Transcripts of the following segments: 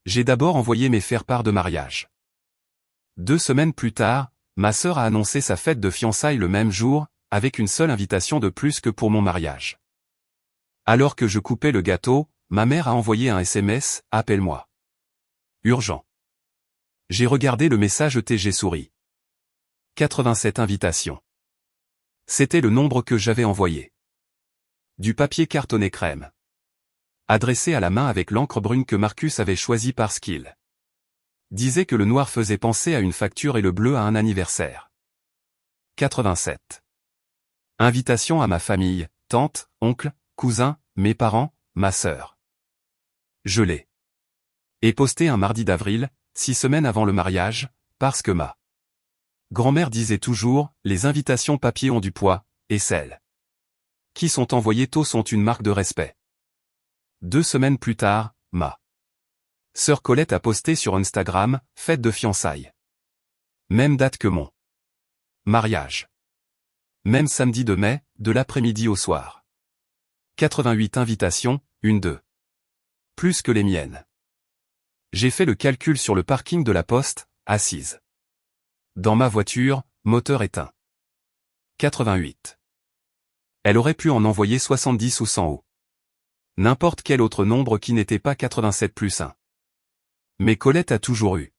J'ai d'abord envoyé mes faire-part de mariage. 2 semaines plus tard, ma sœur a annoncé sa fête de fiançailles le même jour, avec une seule invitation de plus que pour mon mariage. Alors que je coupais le gâteau, ma mère a envoyé un SMS, « Appelle-moi. Urgent ». J'ai regardé le message et j'ai souri. 87 invitations. C'était le nombre que j'avais envoyé. Du papier cartonné crème. Adressé à la main avec l'encre brune que Marcus avait choisie parce qu'il disait que le noir faisait penser à une facture et le bleu à un anniversaire. 87. Invitation à ma famille, tante, oncle, cousin, mes parents, ma sœur. Je l'ai. Et posté un mardi d'avril, 6 semaines avant le mariage, parce que ma grand-mère disait toujours, les invitations papier ont du poids, et celles qui sont envoyées tôt sont une marque de respect. 2 semaines plus tard, ma sœur Colette a posté sur Instagram, fête de fiançailles. Même date que mon mariage. Même samedi de mai, de l'après-midi au soir. 88 invitations, une de plus que les miennes. J'ai fait le calcul sur le parking de la poste, assise dans ma voiture, moteur éteint. 88. Elle aurait pu en envoyer 70 ou 100 ou n'importe quel autre nombre qui n'était pas 87 plus 1. Mais Colette a toujours eu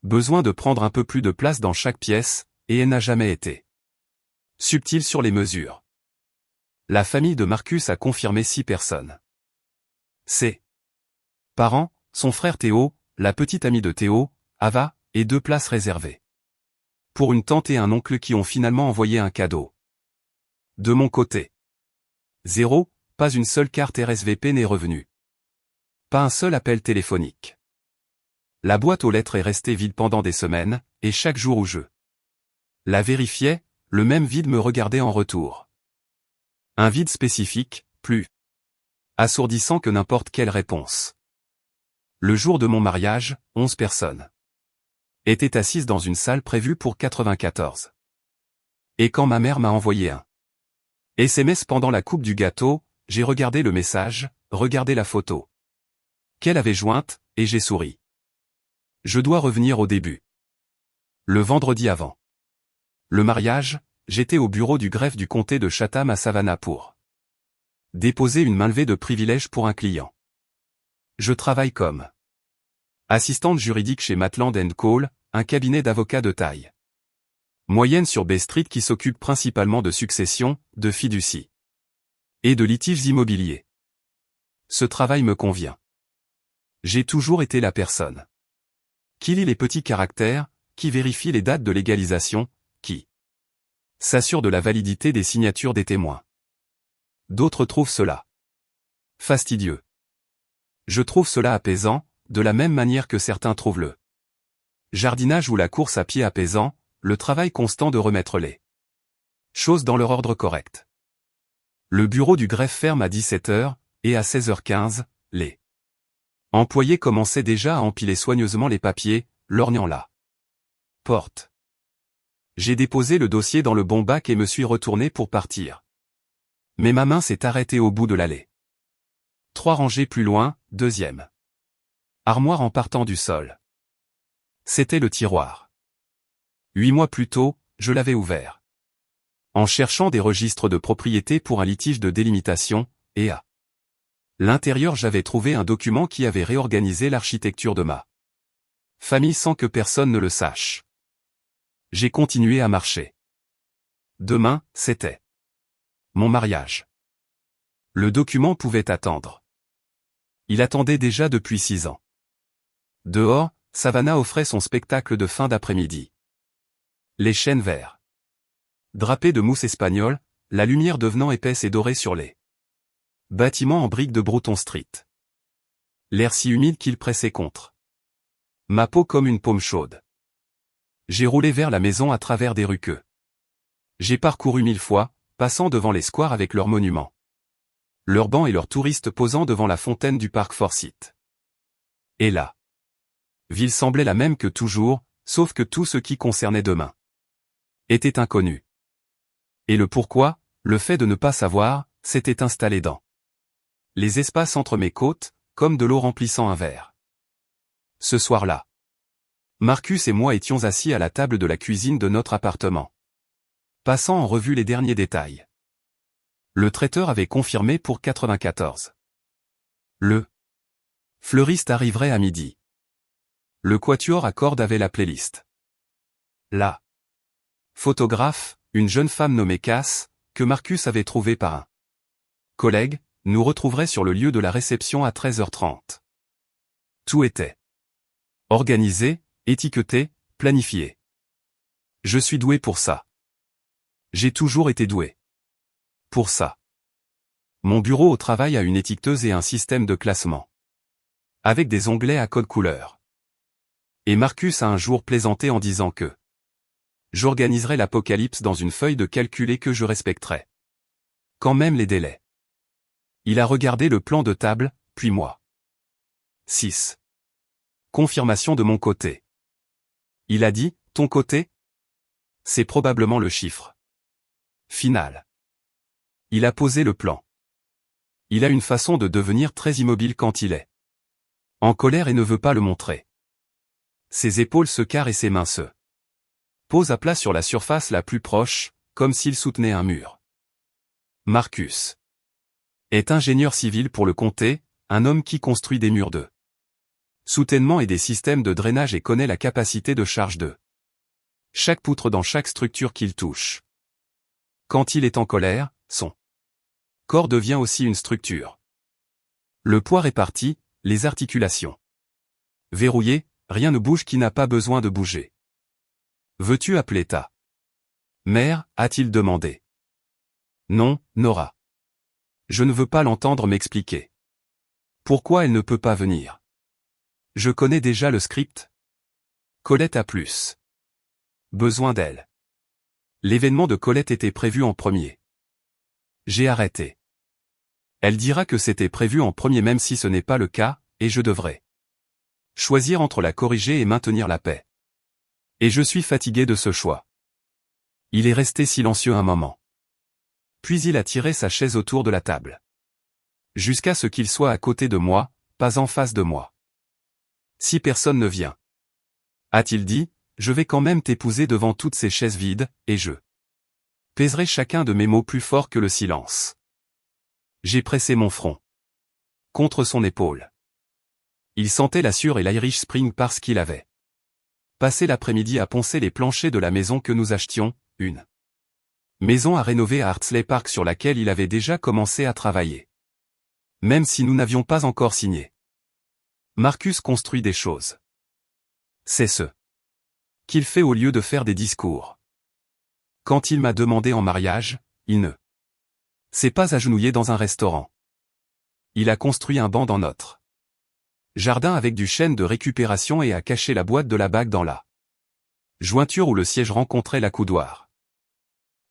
besoin de prendre un peu plus de place dans chaque pièce, et elle n'a jamais été subtile sur les mesures. La famille de Marcus a confirmé 6 personnes. Ses parents, son frère Théo, la petite amie de Théo, Ava, et 2 places réservées. Pour une tante et un oncle qui ont finalement envoyé un cadeau. De mon côté. 0, pas une seule carte RSVP n'est revenue. Pas un seul appel téléphonique. La boîte aux lettres est restée vide pendant des semaines, et chaque jour où je la vérifiais, le même vide me regardait en retour. Un vide spécifique, plus assourdissant que n'importe quelle réponse. Le jour de mon mariage, 11 personnes étaient assises dans une salle prévue pour 94. Et quand ma mère m'a envoyé un SMS pendant la coupe du gâteau, j'ai regardé le message, regardé la photo qu'elle avait jointe, et j'ai souri. Je dois revenir au début. Le vendredi avant le mariage, j'étais au bureau du greffe du comté de Chatham à Savannah pour déposer une mainlevée de privilèges pour un client. Je travaille comme assistante juridique chez Maitland & Cole, un cabinet d'avocats de taille moyenne sur Bay Street qui s'occupe principalement de succession, de fiducie et de litiges immobiliers. Ce travail me convient. J'ai toujours été la personne qui lit les petits caractères, qui vérifie les dates de légalisation, qui s'assure de la validité des signatures des témoins. D'autres trouvent cela fastidieux. Je trouve cela apaisant, de la même manière que certains trouvent le jardinage ou la course à pied apaisant, le travail constant de remettre les choses dans leur ordre correct. Le bureau du greffe ferme à 17h, et à 16h15, les employés commençaient déjà à empiler soigneusement les papiers, lorgnant la porte. J'ai déposé le dossier dans le bon bac et me suis retourné pour partir. Mais ma main s'est arrêtée au bout de l'allée. 3 rangées plus loin, 2e armoire en partant du sol. C'était le tiroir. 8 mois plus tôt, je l'avais ouvert. En cherchant des registres de propriété pour un litige de délimitation, et à l'intérieur j'avais trouvé un document qui avait réorganisé l'architecture de ma famille sans que personne ne le sache. J'ai continué à marcher. Demain, c'était mon mariage. Le document pouvait attendre. Il attendait déjà depuis 6 ans. Dehors, Savannah offrait son spectacle de fin d'après-midi. Les chênes verts. Drapés de mousse espagnole, la lumière devenant épaisse et dorée sur les bâtiments en briques de Bruton Street. L'air si humide qu'il pressait contre ma peau comme une paume chaude. J'ai roulé vers la maison à travers des rues que j'ai parcouru 1000 fois, passant devant les squares avec leurs monuments, leurs bancs et leurs touristes posant devant la fontaine du parc Forsyth. Et la ville semblait la même que toujours, sauf que tout ce qui concernait demain était inconnu. Et le pourquoi, le fait de ne pas savoir, s'était installé dans les espaces entre mes côtes, comme de l'eau remplissant un verre. Ce soir-là, Marcus et moi étions assis à la table de la cuisine de notre appartement, passant en revue les derniers détails. Le traiteur avait confirmé pour 94. Le fleuriste arriverait à midi. Le quatuor à cordes avait la playlist. La photographe, une jeune femme nommée Cass, que Marcus avait trouvée par un collègue, nous retrouverait sur le lieu de la réception à 13h30. Tout était organisé, étiqueté, planifié. Je suis doué pour ça. J'ai toujours été doué pour ça. Mon bureau au travail a une étiqueteuse et un système de classement, avec des onglets à code couleur. Et Marcus a un jour plaisanté en disant que j'organiserai l'apocalypse dans une feuille de calcul et que je respecterai quand même les délais. Il a regardé le plan de table, puis moi. 6. Confirmation de mon côté. Il a dit, ton côté? C'est probablement le chiffre final. Il a posé le plan. Il a une façon de devenir très immobile quand il est en colère et ne veut pas le montrer. Ses épaules se carrent et ses mains se posent à plat sur la surface la plus proche, comme s'il soutenait un mur. Marcus est ingénieur civil pour le comté, un homme qui construit des murs de soutènement et des systèmes de drainage et connaît la capacité de charge de chaque poutre dans chaque structure qu'il touche. Quand il est en colère, son corps devient aussi une structure. Le poids réparti, les articulations verrouillées, rien ne bouge qui n'a pas besoin de bouger. Veux-tu appeler ta mère, a-t-il demandé. Non, Nora. Je ne veux pas l'entendre m'expliquer. Pourquoi elle ne peut pas venir? Je connais déjà le script. Colette a plus besoin d'elle. L'événement de Colette était prévu en premier. J'ai arrêté. Elle dira que c'était prévu en premier même si ce n'est pas le cas, et je devrais choisir entre la corriger et maintenir la paix. Et je suis fatigué de ce choix. Il est resté silencieux un moment. Puis il a tiré sa chaise autour de la table. Jusqu'à ce qu'il soit à côté de moi, pas en face de moi. Si personne ne vient, a-t-il dit, je vais quand même t'épouser devant toutes ces chaises vides, et je pèserai chacun de mes mots plus fort que le silence. J'ai pressé mon front contre son épaule. Il sentait la Sûre et l'Irish Spring parce qu'il avait passé l'après-midi à poncer les planchers de la maison que nous achetions, une maison à rénover à Hartsley Park sur laquelle il avait déjà commencé à travailler. Même si nous n'avions pas encore signé. Marcus construit des choses. C'est ce qu'il fait au lieu de faire des discours. Quand il m'a demandé en mariage, il ne s'est pas agenouillé dans un restaurant. Il a construit un banc dans notre jardin avec du chêne de récupération et a caché la boîte de la bague dans la jointure où le siège rencontrait l'accoudoir.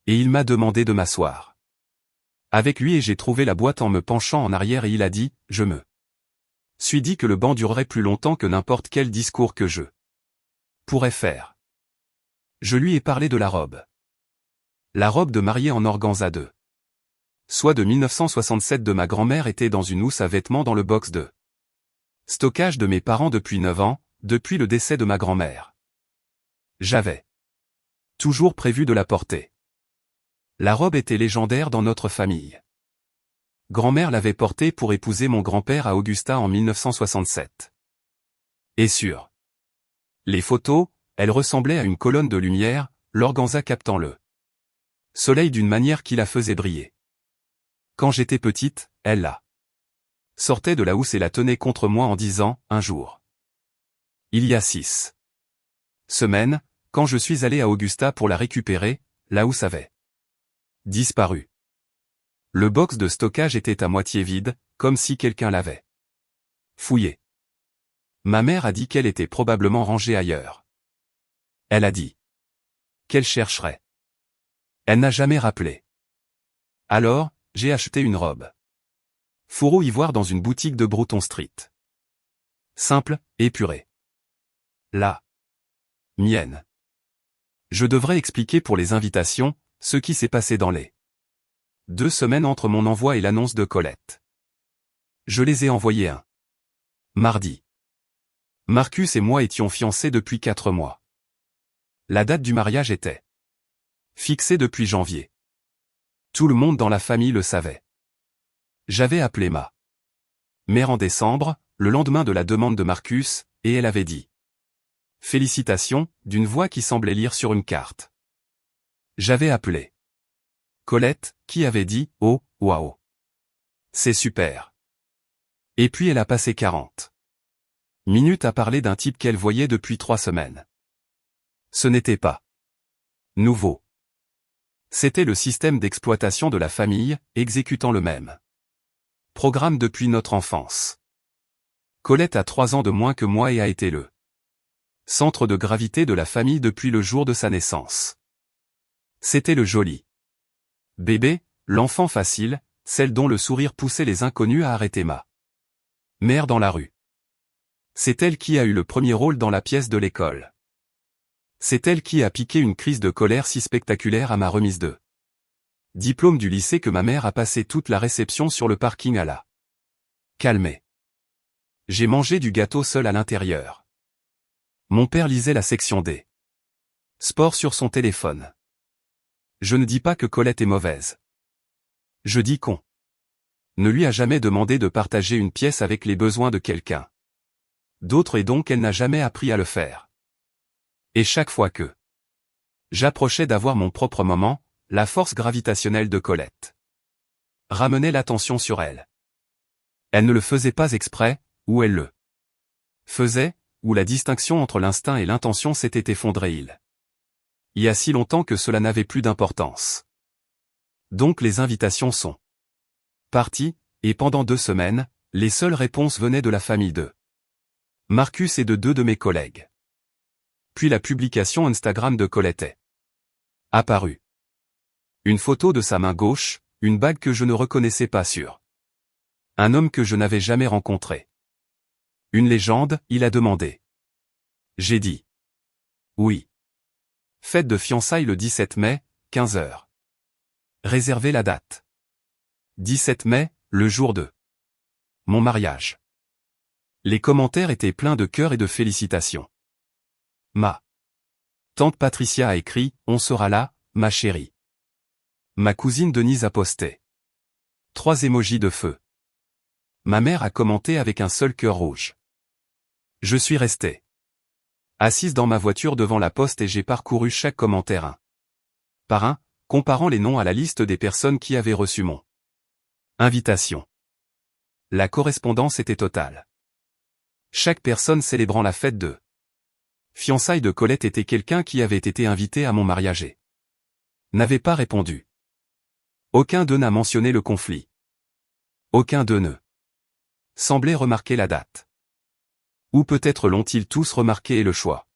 Et il m'a demandé de m'asseoir avec lui et j'ai trouvé la boîte en me penchant en arrière et il a dit, je me suis dit que le banc durerait plus longtemps que n'importe quel discours que je pourrais faire. Je lui ai parlé de la robe. La robe de mariée en organza de soie de 1967 de ma grand-mère était dans une housse à vêtements dans le box de stockage de mes parents depuis 9 ans, depuis le décès de ma grand-mère. J'avais toujours prévu de la porter. La robe était légendaire dans notre famille. Grand-mère l'avait portée pour épouser mon grand-père à Augusta en 1967. Et sur les photos, elle ressemblait à une colonne de lumière, l'organza captant le soleil d'une manière qui la faisait briller. Quand j'étais petite, elle la sortait de la housse et la tenait contre moi en disant, un jour. Il y a 6 semaines, quand je suis allé à Augusta pour la récupérer, la housse avait disparu. Le box de stockage était à moitié vide, comme si quelqu'un l'avait fouillé. Ma mère a dit qu'elle était probablement rangée ailleurs. Elle a dit qu'elle chercherait. Elle n'a jamais rappelé. Alors, j'ai acheté une robe fourreau ivoire dans une boutique de Bruton Street. Simple, épurée. La mienne. Je devrais expliquer pour les invitations, ce qui s'est passé dans les 2 semaines entre mon envoi et l'annonce de Colette. Je les ai envoyés un mardi. Marcus et moi étions fiancés depuis 4 mois. La date du mariage était fixée depuis janvier. Tout le monde dans la famille le savait. J'avais appelé ma mère en décembre, le lendemain de la demande de Marcus, et elle avait dit « Félicitations » d'une voix qui semblait lire sur une carte. J'avais appelé Colette, qui avait dit « Oh, waouh. C'est super ». Et puis elle a passé 40 minutes à parler d'un type qu'elle voyait depuis 3 semaines. Ce n'était pas nouveau. C'était le système d'exploitation de la famille, exécutant le même programme depuis notre enfance. Colette a 3 ans de moins que moi et a été le centre de gravité de la famille depuis le jour de sa naissance. C'était le joli bébé, l'enfant facile, celle dont le sourire poussait les inconnus à arrêter ma mère dans la rue. C'est elle qui a eu le premier rôle dans la pièce de l'école. C'est elle qui a piqué une crise de colère si spectaculaire à ma remise de diplôme du lycée que ma mère a passé toute la réception sur le parking à la calmer. J'ai mangé du gâteau seul à l'intérieur. Mon père lisait la section des sports sur son téléphone. Je ne dis pas que Colette est mauvaise. Je dis qu'on ne lui a jamais demandé de partager une pièce avec les besoins de quelqu'un d'autre et donc elle n'a jamais appris à le faire. Et chaque fois que j'approchais d'avoir mon propre moment, la force gravitationnelle de Colette ramenait l'attention sur elle. Elle ne le faisait pas exprès, ou elle le faisait, ou la distinction entre l'instinct et l'intention s'était effondrée. Il y a si longtemps que cela n'avait plus d'importance. Donc les invitations sont parties, et pendant 2 semaines, les seules réponses venaient de la famille de Marcus et de 2 de mes collègues. Puis la publication Instagram de Colette est apparue. Une photo de sa main gauche, une bague que je ne reconnaissais pas sur un homme que je n'avais jamais rencontré. Une légende, il a demandé. J'ai dit oui. Fête de fiançailles le 17 mai, 15 h. Réservez la date. 17 mai, le jour de mon mariage. Les commentaires étaient pleins de cœur et de félicitations. Ma tante Patricia a écrit « On sera là, ma chérie ». Ma cousine Denise a posté 3 émojis de feu. Ma mère a commenté avec un seul cœur rouge. Je suis resté assise dans ma voiture devant la poste et j'ai parcouru chaque commentaire un par un, comparant les noms à la liste des personnes qui avaient reçu mon invitation. La correspondance était totale. Chaque personne célébrant la fête de fiançailles de Colette était quelqu'un qui avait été invité à mon mariage et n'avait pas répondu. Aucun d'eux n'a mentionné le conflit. Aucun d'eux ne semblait remarquer la date. Ou peut-être l'ont-ils tous remarqué et le choix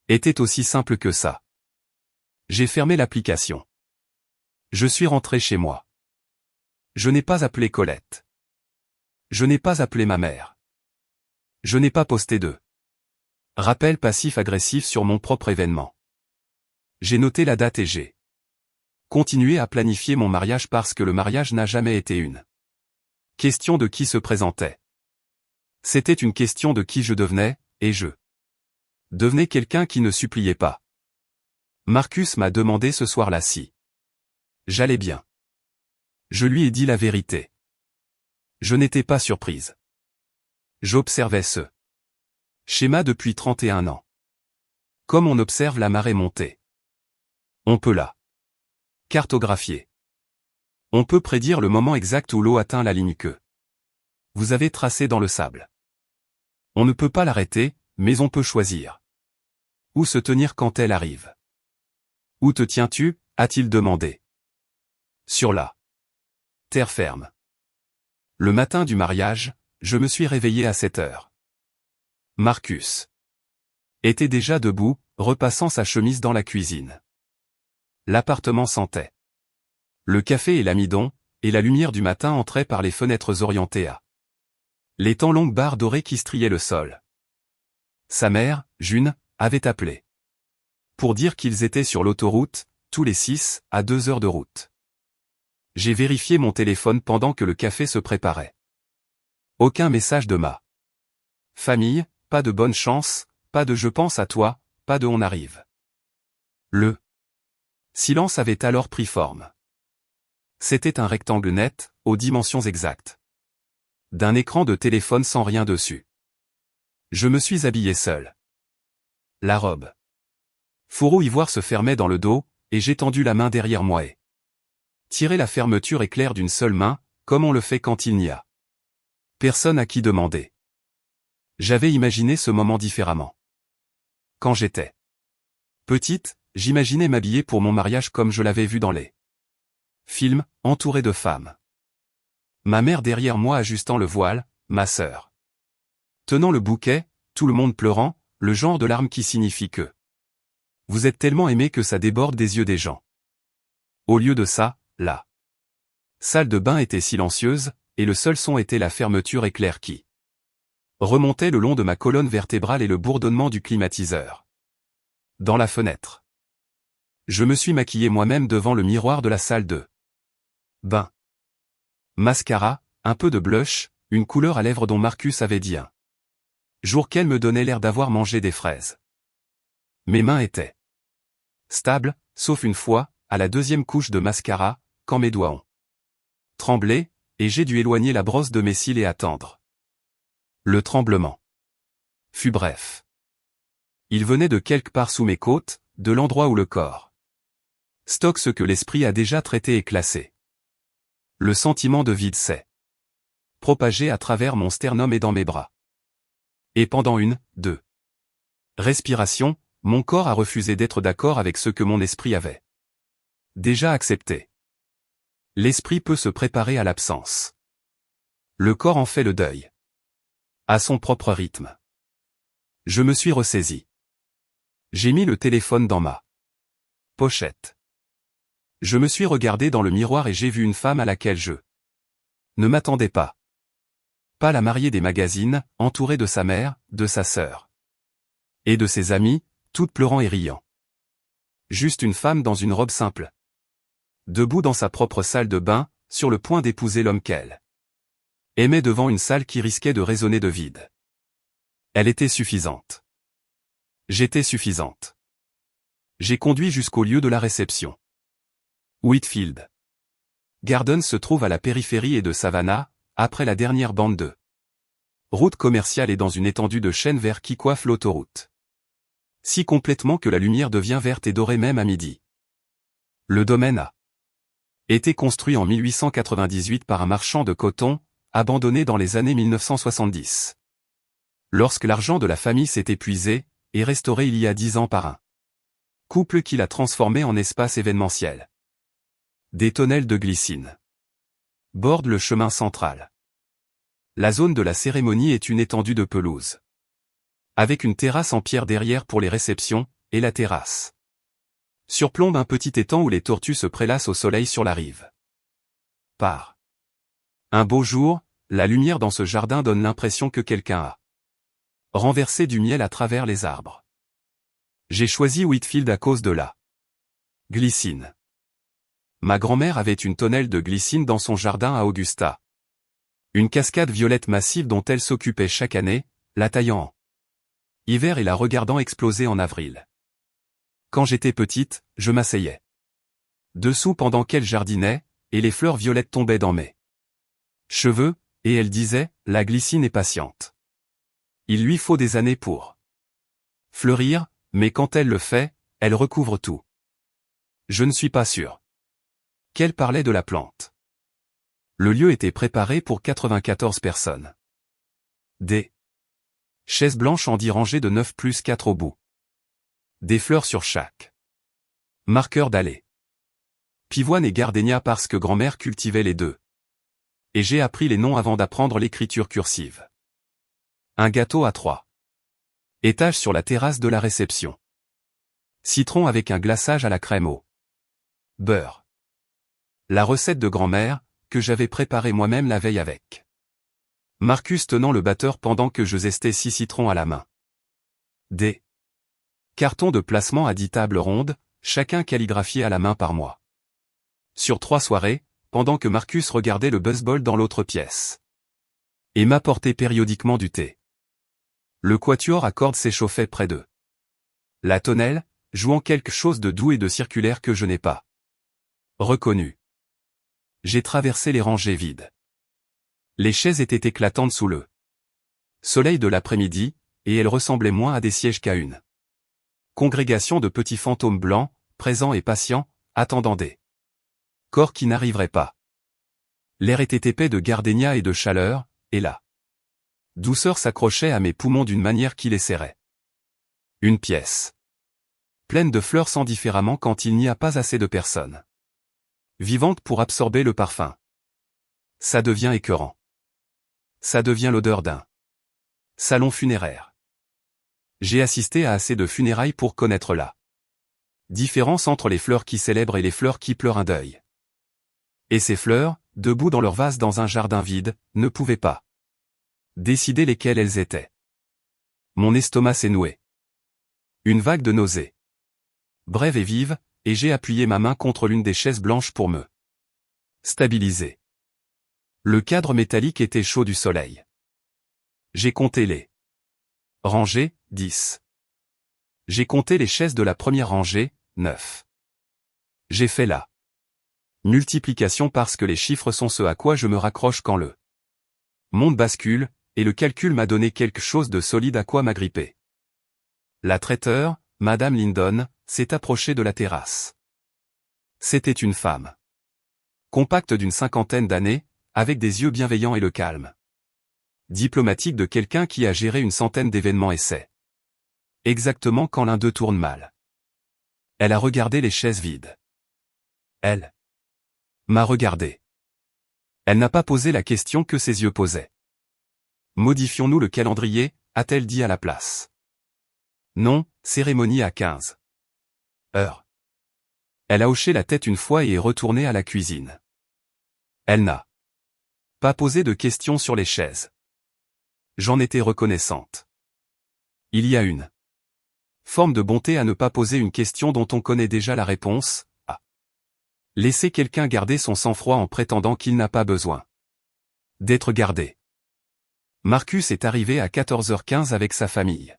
était aussi simple que ça. J'ai fermé l'application. Je suis rentré chez moi. Je n'ai pas appelé Colette. Je n'ai pas appelé ma mère. Je n'ai pas posté de rappel passif-agressif sur mon propre événement. J'ai noté la date et j'ai continué à planifier mon mariage parce que le mariage n'a jamais été une question de qui se présentait. C'était une question de qui je devenais, et je devenais quelqu'un qui ne suppliait pas. Marcus m'a demandé ce soir-là si j'allais bien. Je lui ai dit la vérité. Je n'étais pas surprise. J'observais ce schéma depuis 31 ans. Comme on observe la marée montée. On peut la cartographier. On peut prédire le moment exact où l'eau atteint la ligne que vous avez tracée dans le sable. On ne peut pas l'arrêter, mais on peut choisir où se tenir quand elle arrive. Où te tiens-tu, a-t-il demandé. Sur la terre ferme. Le matin du mariage, je me suis réveillé à 7 heures. Marcus était déjà debout, repassant sa chemise dans la cuisine. L'appartement sentait le café et l'amidon, et la lumière du matin entrait par les fenêtres orientées à l'étang longue barre dorée qui striait le sol. Sa mère, June, avait appelé pour dire qu'ils étaient sur l'autoroute, tous les 6, à 2 heures de route. J'ai vérifié mon téléphone pendant que le café se préparait. Aucun message de ma famille, pas de bonne chance, pas de je pense à toi, pas de on arrive. Le silence avait alors pris forme. C'était un rectangle net, aux dimensions exactes. D'un écran de téléphone sans rien dessus. Je me suis habillé seul. La robe fourreau ivoire se fermait dans le dos, et j'ai tendu la main derrière moi et tiré la fermeture éclair d'une seule main, comme on le fait quand il n'y a personne à qui demander. J'avais imaginé ce moment différemment. Quand j'étais petite, j'imaginais m'habiller pour mon mariage comme je l'avais vu dans les films, entouré de femmes. Ma mère derrière moi ajustant le voile, ma sœur tenant le bouquet, tout le monde pleurant, le genre de larmes qui signifie que vous êtes tellement aimé que ça déborde des yeux des gens. Au lieu de ça, la salle de bain était silencieuse, et le seul son était la fermeture éclair qui remontait le long de ma colonne vertébrale et le bourdonnement du climatiseur. Dans la fenêtre. Je me suis maquillé moi-même devant le miroir de la salle de bain. Mascara, un peu de blush, une couleur à lèvres dont Marcus avait dit un jour qu'elle me donnait l'air d'avoir mangé des fraises. Mes mains étaient stables, sauf une fois, à la deuxième couche de mascara, quand mes doigts ont tremblé, et j'ai dû éloigner la brosse de mes cils et attendre. Le tremblement fut bref. Il venait de quelque part sous mes côtes, de l'endroit où le corps stocke ce que l'esprit a déjà traité et classé. Le sentiment de vide s'est propagé à travers mon sternum et dans mes bras. Et pendant deux respirations, mon corps a refusé d'être d'accord avec ce que mon esprit avait déjà accepté. L'esprit peut se préparer à l'absence. Le corps en fait le deuil. À son propre rythme. Je me suis ressaisi. J'ai mis le téléphone dans ma pochette. Je me suis regardé dans le miroir et j'ai vu une femme à laquelle je ne m'attendais pas. Pas la mariée des magazines, entourée de sa mère, de sa sœur et de ses amis, toutes pleurant et riant. Juste une femme dans une robe simple. Debout dans sa propre salle de bain, sur le point d'épouser l'homme qu'elle aimait devant une salle qui risquait de résonner de vide. Elle était suffisante. J'étais suffisante. J'ai conduit jusqu'au lieu de la réception. Whitfield Gardens se trouve à la périphérie et de Savannah, après la dernière bande de route commerciale et dans une étendue de chênes verts qui coiffe l'autoroute. Si complètement que la lumière devient verte et dorée même à midi. Le domaine a été construit en 1898 par un marchand de coton, abandonné dans les années 1970. Lorsque l'argent de la famille s'est épuisé, et restauré il y a 10 ans par un couple qui l'a transformé en espace événementiel. Des tonnelles de glycine bordent le chemin central. La zone de la cérémonie est une étendue de pelouse. Avec une terrasse en pierre derrière pour les réceptions, et la terrasse surplombe un petit étang où les tortues se prélassent au soleil sur la rive. Par un beau jour, la lumière dans ce jardin donne l'impression que quelqu'un a renversé du miel à travers les arbres. J'ai choisi Whitfield à cause de la glycine. Ma grand-mère avait une tonnelle de glycine dans son jardin à Augusta. Une cascade violette massive dont elle s'occupait chaque année, la taillant en hiver et la regardant exploser en avril. Quand j'étais petite, je m'asseyais dessous pendant qu'elle jardinait, et les fleurs violettes tombaient dans mes cheveux, et elle disait, la glycine est patiente. Il lui faut des années pour fleurir, mais quand elle le fait, elle recouvre tout. Je ne suis pas sûr qu'elle parlait de la plante. Le lieu était préparé pour 94 personnes. Des chaises blanches en 10 rangées de 9 plus 4 au bout. Des fleurs sur chaque marqueur d'allée. Pivoine et gardénia parce que grand-mère cultivait les deux. Et j'ai appris les noms avant d'apprendre l'écriture cursive. Un gâteau à 3 étages sur la terrasse de la réception. Citron avec un glaçage à la crème au beurre. La recette de grand-mère, que j'avais préparée moi-même la veille avec Marcus tenant le batteur pendant que je zestais 6 citrons à la main. Des cartons de placement à 10 tables rondes, chacun calligraphié à la main par moi. Sur 3 soirées, pendant que Marcus regardait le baseball dans l'autre pièce. Et m'apportait périodiquement du thé. Le quatuor à cordes s'échauffait près d'eux. La tonnelle, jouant quelque chose de doux et de circulaire que je n'ai pas reconnu. J'ai traversé les rangées vides. Les chaises étaient éclatantes sous le soleil de l'après-midi, et elles ressemblaient moins à des sièges qu'à une congrégation de petits fantômes blancs, présents et patients, attendant des corps qui n'arriveraient pas. L'air était épais de gardénia et de chaleur, et la douceur s'accrochait à mes poumons d'une manière qui les serrait. Une pièce pleine de fleurs sent différemment quand il n'y a pas assez de personnes vivantes pour absorber le parfum. Ça devient écœurant. Ça devient l'odeur d'un salon funéraire. J'ai assisté à assez de funérailles pour connaître la différence entre les fleurs qui célèbrent et les fleurs qui pleurent un deuil. Et ces fleurs, debout dans leur vase dans un jardin vide, ne pouvaient pas décider lesquelles elles étaient. Mon estomac s'est noué. Une vague de nausée brève et vive, et j'ai appuyé ma main contre l'une des chaises blanches pour me stabiliser. Le cadre métallique était chaud du soleil. J'ai compté les rangées, 10. J'ai compté les chaises de la première rangée, 9. J'ai fait la multiplication parce que les chiffres sont ce à quoi je me raccroche quand le monde bascule, et le calcul m'a donné quelque chose de solide à quoi m'agripper. La traiteur, Madame Lindon, s'est approchée de la terrasse. C'était une femme compacte d'une 50aine d'années, avec des yeux bienveillants et le calme diplomatique de quelqu'un qui a géré une centaine d'événements et sait exactement quand l'un d'eux tourne mal. Elle a regardé les chaises vides. Elle m'a regardé. Elle n'a pas posé la question que ses yeux posaient. Modifions-nous le calendrier, a-t-elle dit à la place. Non, cérémonie à 15 heures. Elle a hoché la tête une fois et est retournée à la cuisine. Elle n'a pas posé de questions sur les chaises. J'en étais reconnaissante. Il y a une forme de bonté à ne pas poser une question dont on connaît déjà la réponse, à laisser quelqu'un garder son sang-froid en prétendant qu'il n'a pas besoin d'être gardé. Marcus est arrivé à 14h15 avec sa famille.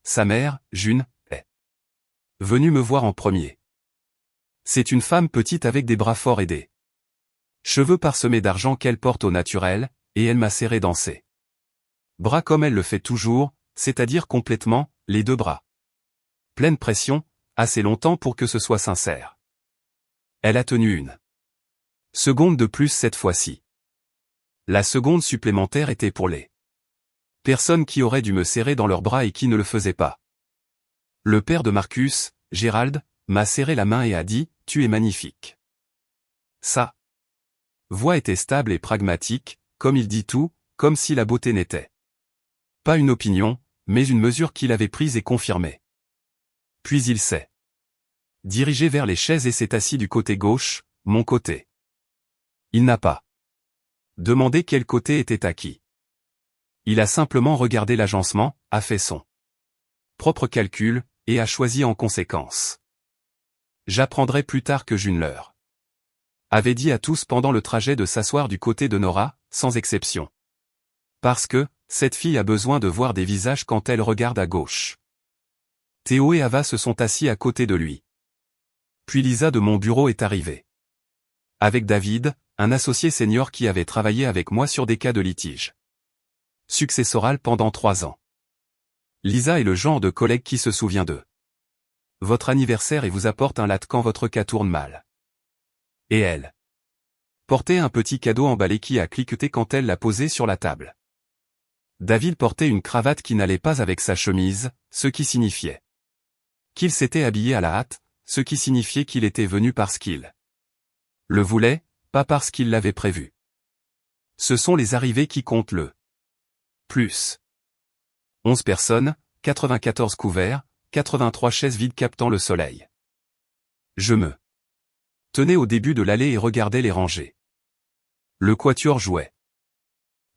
Sa mère, June, est venue me voir en premier. C'est une femme petite avec des bras forts et des cheveux parsemés d'argent qu'elle porte au naturel, et elle m'a serré dans ses bras comme elle le fait toujours, c'est-à-dire complètement, les deux bras. Pleine pression, assez longtemps pour que ce soit sincère. Elle a tenu une seconde de plus cette fois-ci. La seconde supplémentaire était pour les personnes qui auraient dû me serrer dans leurs bras et qui ne le faisaient pas. Le père de Marcus, Gérald, m'a serré la main et a dit « Tu es magnifique ». Sa voix était stable et pragmatique, comme il dit tout, comme si la beauté n'était pas une opinion, mais une mesure qu'il avait prise et confirmée. Puis il s'est dirigé vers les chaises et s'est assis du côté gauche, mon côté. Il n'a pas demandé quel côté était acquis. Il a simplement regardé l'agencement, a fait son propre calcul, et a choisi en conséquence. J'apprendrai plus tard que June leur avait dit à tous pendant le trajet de s'asseoir du côté de Nora, sans exception. Parce que, cette fille a besoin de voir des visages quand elle regarde à gauche. Théo et Ava se sont assis à côté de lui. Puis Lisa de mon bureau est arrivée. Avec David, un associé senior qui avait travaillé avec moi sur des cas de litige successoral pendant 3 ans. Lisa est le genre de collègue qui se souvient de votre anniversaire et vous apporte un latte quand votre cas tourne mal. Et elle portait un petit cadeau emballé qui a cliqueté quand elle l'a posé sur la table. David portait une cravate qui n'allait pas avec sa chemise, ce qui signifiait qu'il s'était habillé à la hâte, ce qui signifiait qu'il était venu parce qu'il le voulait, pas parce qu'il l'avait prévu. Ce sont les arrivées qui comptent le plus. 11 personnes, 94 couverts, 83 chaises vides captant le soleil. Je me tenais au début de l'allée et regardais les rangées. Le quatuor jouait.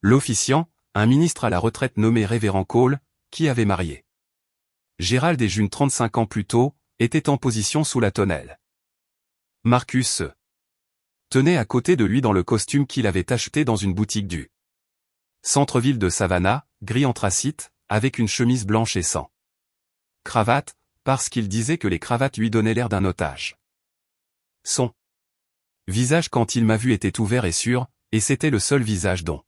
L'officiant, un ministre à la retraite nommé Révérend Cole, qui avait marié Gérald et June 35 ans plus tôt, était en position sous la tonnelle. Marcus se tenait à côté de lui dans le costume qu'il avait acheté dans une boutique du centre-ville de Savannah, gris anthracite, avec une chemise blanche et sans cravate, parce qu'il disait que les cravates lui donnaient l'air d'un otage. Son visage quand il m'a vu était ouvert et sûr, et c'était le seul visage dont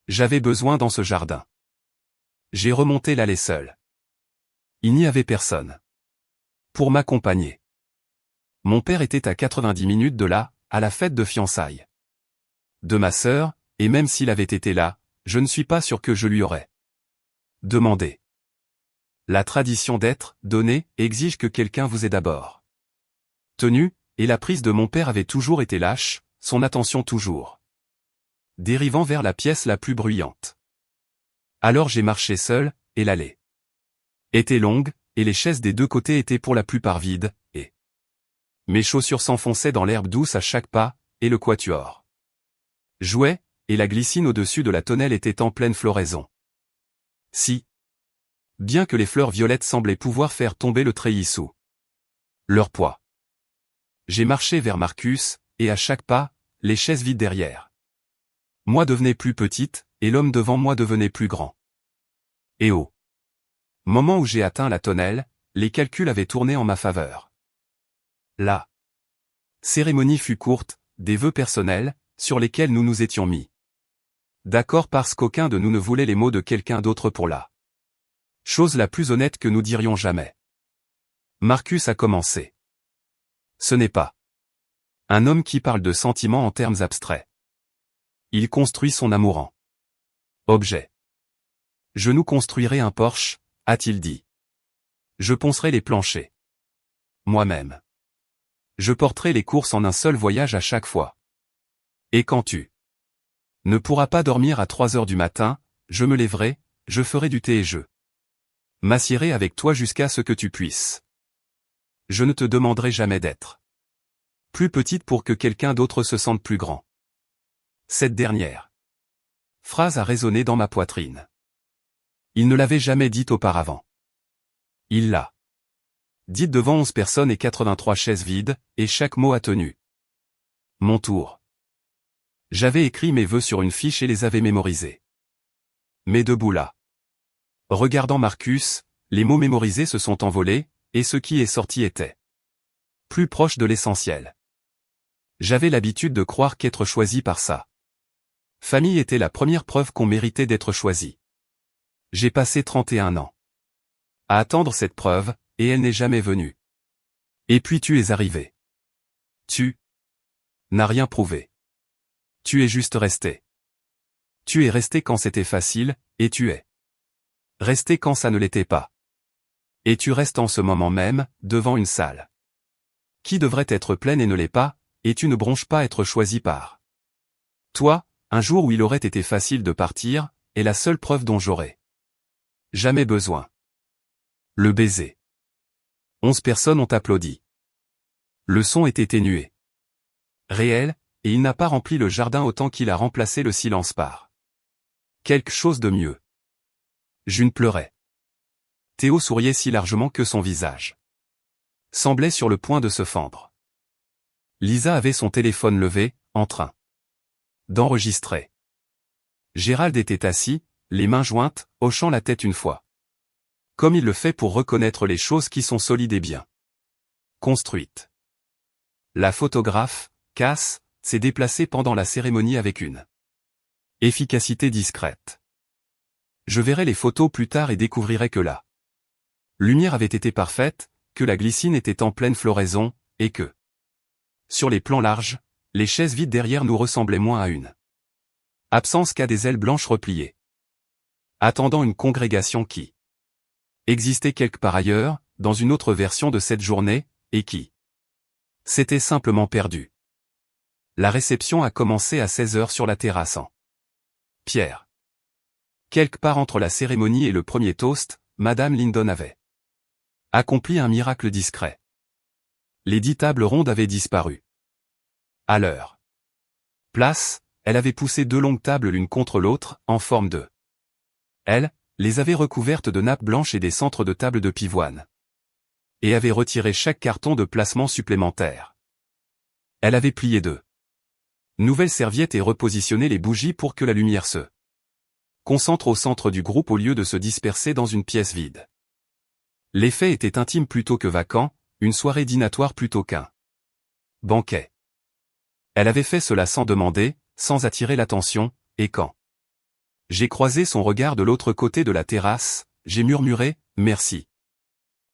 j'avais besoin dans ce jardin. J'ai remonté l'allée seul. Il n'y avait personne pour m'accompagner. Mon père était à 90 minutes de là, à la fête de fiançailles de ma sœur, et même s'il avait été là, je ne suis pas sûr que je lui aurais demandé. La tradition d'être donné exige que quelqu'un vous ait d'abord tenu, et la prise de mon père avait toujours été lâche, son attention toujours dérivant vers la pièce la plus bruyante. Alors j'ai marché seul, et l'allée était longue, et les chaises des deux côtés étaient pour la plupart vides, et mes chaussures s'enfonçaient dans l'herbe douce à chaque pas, et le quatuor jouait, et la glycine au-dessus de la tonnelle était en pleine floraison. Si bien que les fleurs violettes semblaient pouvoir faire tomber le treillis sous leur poids. J'ai marché vers Marcus, et à chaque pas, les chaises vides derrière moi devenaient plus petites, et l'homme devant moi devenait plus grand. Et au moment où j'ai atteint la tonnelle, les calculs avaient tourné en ma faveur. La cérémonie fut courte, des vœux personnels, sur lesquels nous nous étions mis d'accord parce qu'aucun de nous ne voulait les mots de quelqu'un d'autre pour la chose la plus honnête que nous dirions jamais. Marcus a commencé. Ce n'est pas un homme qui parle de sentiments en termes abstraits. Il construit son amour en objet. Je nous construirai un Porsche, a-t-il dit. Je poncerai les planchers moi-même. Je porterai les courses en un seul voyage à chaque fois. Et quand tu ne pourras pas dormir à 3 heures du matin, je me lèverai, je ferai du thé et je m'assierai avec toi jusqu'à ce que tu puisses. Je ne te demanderai jamais d'être plus petite pour que quelqu'un d'autre se sente plus grand. Cette dernière phrase a résonné dans ma poitrine. Il ne l'avait jamais dite auparavant. Il l'a dite devant 11 personnes et 83 chaises vides, et chaque mot a tenu. Mon tour. J'avais écrit mes vœux sur une fiche et les avais mémorisés. Mais debout là, regardant Marcus, les mots mémorisés se sont envolés, et ce qui est sorti était plus proche de l'essentiel. J'avais l'habitude de croire qu'être choisi par sa famille était la première preuve qu'on méritait d'être choisi. J'ai passé 31 ans à attendre cette preuve, et elle n'est jamais venue. Et puis tu es arrivé. Tu n'as rien prouvé. Tu es juste resté. Tu es resté quand c'était facile, et tu es resté quand ça ne l'était pas. Et tu restes en ce moment même, devant une salle qui devrait être pleine et ne l'est pas, et tu ne bronches pas être choisi par toi, un jour où il aurait été facile de partir, est la seule preuve dont j'aurais jamais besoin. Le baiser. 11 personnes ont applaudi. Le son était ténué. Réel, et il n'a pas rempli le jardin autant qu'il a remplacé le silence par quelque chose de mieux. June pleurait. Théo souriait si largement que son visage semblait sur le point de se fendre. Lisa avait son téléphone levé, en train d'enregistrer. Gérald était assis, les mains jointes, hochant la tête une fois. Comme il le fait pour reconnaître les choses qui sont solides et bien construites. La photographe, Cass, s'est déplacée pendant la cérémonie avec une efficacité discrète. Je verrai les photos plus tard et découvrirai que la lumière avait été parfaite, que la glycine était en pleine floraison, et que, sur les plans larges, les chaises vides derrière nous ressemblaient moins à une absence qu'à des ailes blanches repliées, attendant une congrégation qui existait quelque part ailleurs, dans une autre version de cette journée, et qui s'était simplement perdue. La réception a commencé à 16 heures sur la terrasse en pierre. Quelque part entre la cérémonie et le premier toast, Madame Lyndon avait accompli un miracle discret. Les 10 tables rondes avaient disparu. À leur place, elle avait poussé 2 longues tables l'une contre l'autre, en forme de L, les avait recouvertes de nappes blanches et des centres de table de pivoine. Et avait retiré chaque carton de placement supplémentaire. Elle avait plié 2 nouvelles serviettes et repositionné les bougies pour que la lumière se concentre au centre du groupe au lieu de se disperser dans une pièce vide. L'effet était intime plutôt que vacant, une soirée dînatoire plutôt qu'un banquet. Elle avait fait cela sans demander, sans attirer l'attention, et quand j'ai croisé son regard de l'autre côté de la terrasse, j'ai murmuré « merci ».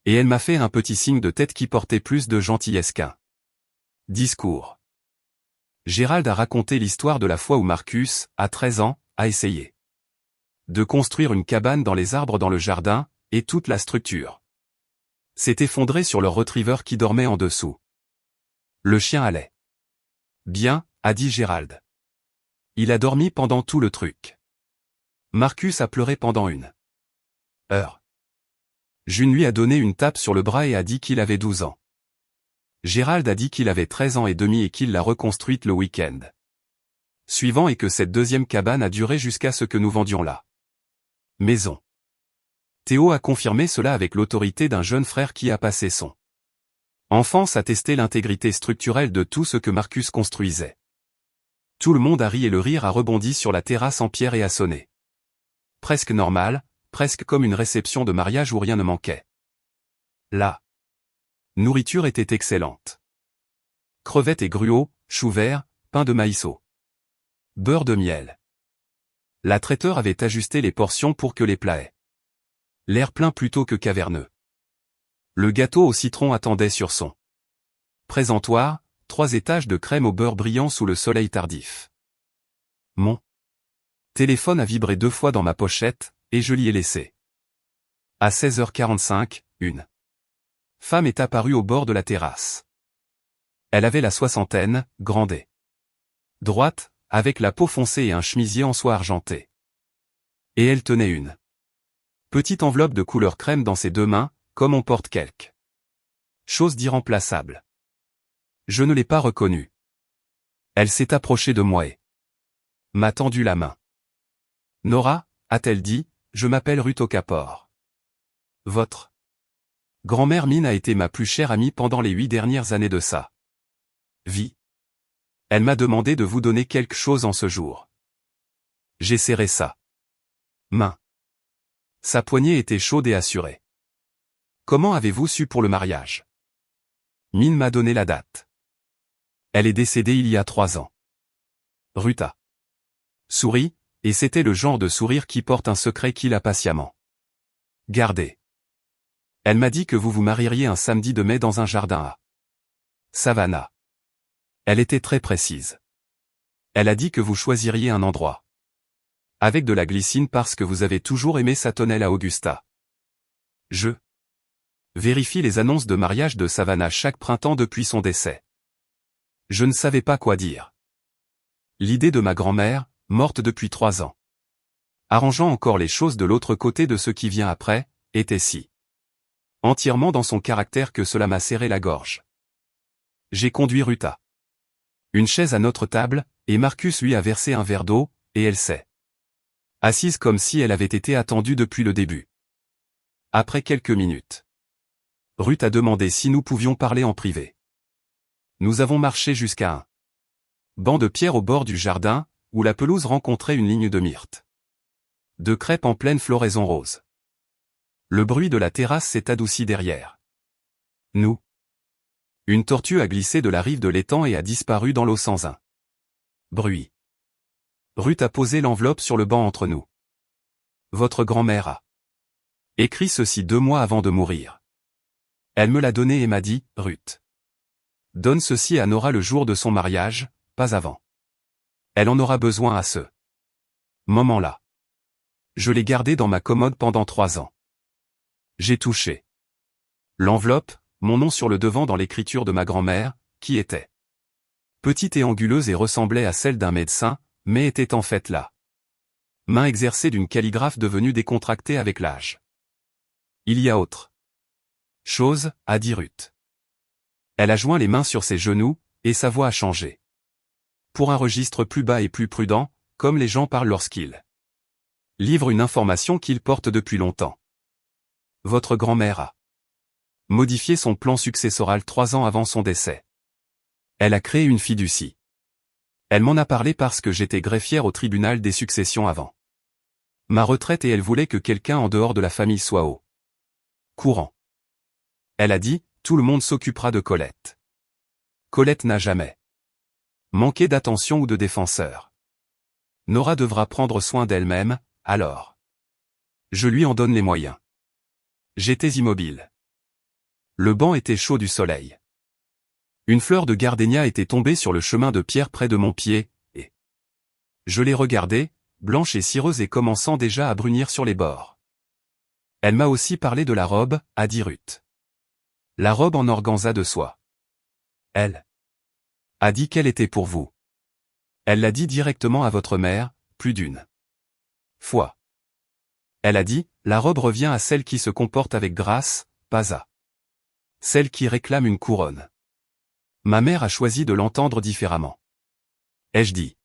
Et elle m'a fait un petit signe de tête qui portait plus de gentillesse qu'un discours. Gérald a raconté l'histoire de la fois où Marcus, à 13 ans, a essayé de construire une cabane dans les arbres dans le jardin, et toute la structure s'est effondrée sur leur retriever qui dormait en dessous. Le chien allait bien, a dit Gérald. Il a dormi pendant tout le truc. Marcus a pleuré pendant 1 heure. June lui a donné une tape sur le bras et a dit qu'il avait 12 ans. Gérald a dit qu'il avait 13 ans et demi et qu'il l'a reconstruite le week-end suivant et que cette deuxième cabane a duré jusqu'à ce que nous vendions la maison. Théo a confirmé cela avec l'autorité d'un jeune frère qui a passé son enfance à tester l'intégrité structurelle de tout ce que Marcus construisait. Tout le monde a ri et le rire a rebondi sur la terrasse en pierre et a sonné. Presque normal, presque comme une réception de mariage où rien ne manquait. La nourriture était excellente. Crevettes et gruaux, choux verts, pain de maïs au beurre de miel. La traiteur avait ajusté les portions pour que les plats aient l'air plein plutôt que caverneux. Le gâteau au citron attendait sur son présentoir, 3 étages de crème au beurre brillant sous le soleil tardif. Mon téléphone a vibré 2 fois dans ma pochette, et je l'y ai laissé. À 16h45, une femme est apparue au bord de la terrasse. Elle avait la soixantaine, grande et droite, avec la peau foncée et un chemisier en soie argenté. Et elle tenait une petite enveloppe de couleur crème dans ses 2 mains, comme on porte quelque chose d'irremplaçable. Je ne l'ai pas reconnue. Elle s'est approchée de moi et m'a tendu la main. Nora, a-t-elle dit, je m'appelle Ruth Okafor. Votre grand-mère Mine a été ma plus chère amie pendant les 8 dernières années de sa vie. Elle m'a demandé de vous donner quelque chose en ce jour. J'ai serré sa main. Sa poignée était chaude et assurée. Comment avez-vous su pour le mariage? Mine m'a donné la date. Elle est décédée il y a 3 ans. Ruth a souri, et c'était le genre de sourire qui porte un secret qu'il a patiemment gardé. Elle m'a dit que vous vous marieriez un samedi de mai dans un jardin à Savannah. Elle était très précise. Elle a dit que vous choisiriez un endroit avec de la glycine parce que vous avez toujours aimé sa tonnelle à Augusta. Je vérifie les annonces de mariage de Savannah chaque printemps depuis son décès. Je ne savais pas quoi dire. L'idée de ma grand-mère, morte depuis 3 ans, arrangeant encore les choses de l'autre côté de ce qui vient après, était si entièrement dans son caractère que cela m'a serré la gorge. J'ai conduit Ruth à une chaise à notre table, et Marcus lui a versé un verre d'eau, et elle s'est assise comme si elle avait été attendue depuis le début. Après quelques minutes, Ruth a demandé si nous pouvions parler en privé. Nous avons marché jusqu'à un banc de pierre au bord du jardin, où la pelouse rencontrait une ligne de myrtes. De crêpes en pleine floraison rose. Le bruit de la terrasse s'est adouci derrière nous. Une tortue a glissé de la rive de l'étang et a disparu dans l'eau sans un bruit. Ruth a posé l'enveloppe sur le banc entre nous. Votre grand-mère a écrit ceci 2 mois avant de mourir. Elle me l'a donné et m'a dit, Ruth, donne ceci à Nora le jour de son mariage, pas avant. Elle en aura besoin à ce moment-là. Je l'ai gardé dans ma commode pendant 3 ans. J'ai touché l'enveloppe, mon nom sur le devant dans l'écriture de ma grand-mère, qui était petite et anguleuse et ressemblait à celle d'un médecin, mais était en fait la main exercée d'une calligraphe devenue décontractée avec l'âge. Il y a autre chose, a dit Ruth. Elle a joint les mains sur ses genoux, et sa voix a changé. Pour un registre plus bas et plus prudent, comme les gens parlent lorsqu'ils livrent une information qu'ils portent depuis longtemps. Votre grand-mère a modifié son plan successoral 3 ans avant son décès. Elle a créé une fiducie. Elle m'en a parlé parce que j'étais greffière au tribunal des successions avant Ma retraite et elle voulait que quelqu'un en dehors de la famille soit au courant. Elle a dit, tout le monde s'occupera de Colette. Colette n'a jamais manqué d'attention ou de défenseur. Nora devra prendre soin d'elle-même, alors. Je lui en donne les moyens. J'étais immobile. Le banc était chaud du soleil. Une fleur de gardénia était tombée sur le chemin de pierre près de mon pied, et je l'ai regardée, blanche et cireuse et commençant déjà à brunir sur les bords. Elle m'a aussi parlé de la robe, a dit Ruth. La robe en organza de soie. Elle a dit qu'elle était pour vous. Elle l'a dit directement à votre mère, plus d'une fois. Elle a dit, la robe revient à celle qui se comporte avec grâce, pas à celle qui réclame une couronne. Ma mère a choisi de l'entendre différemment. Ai-je dit?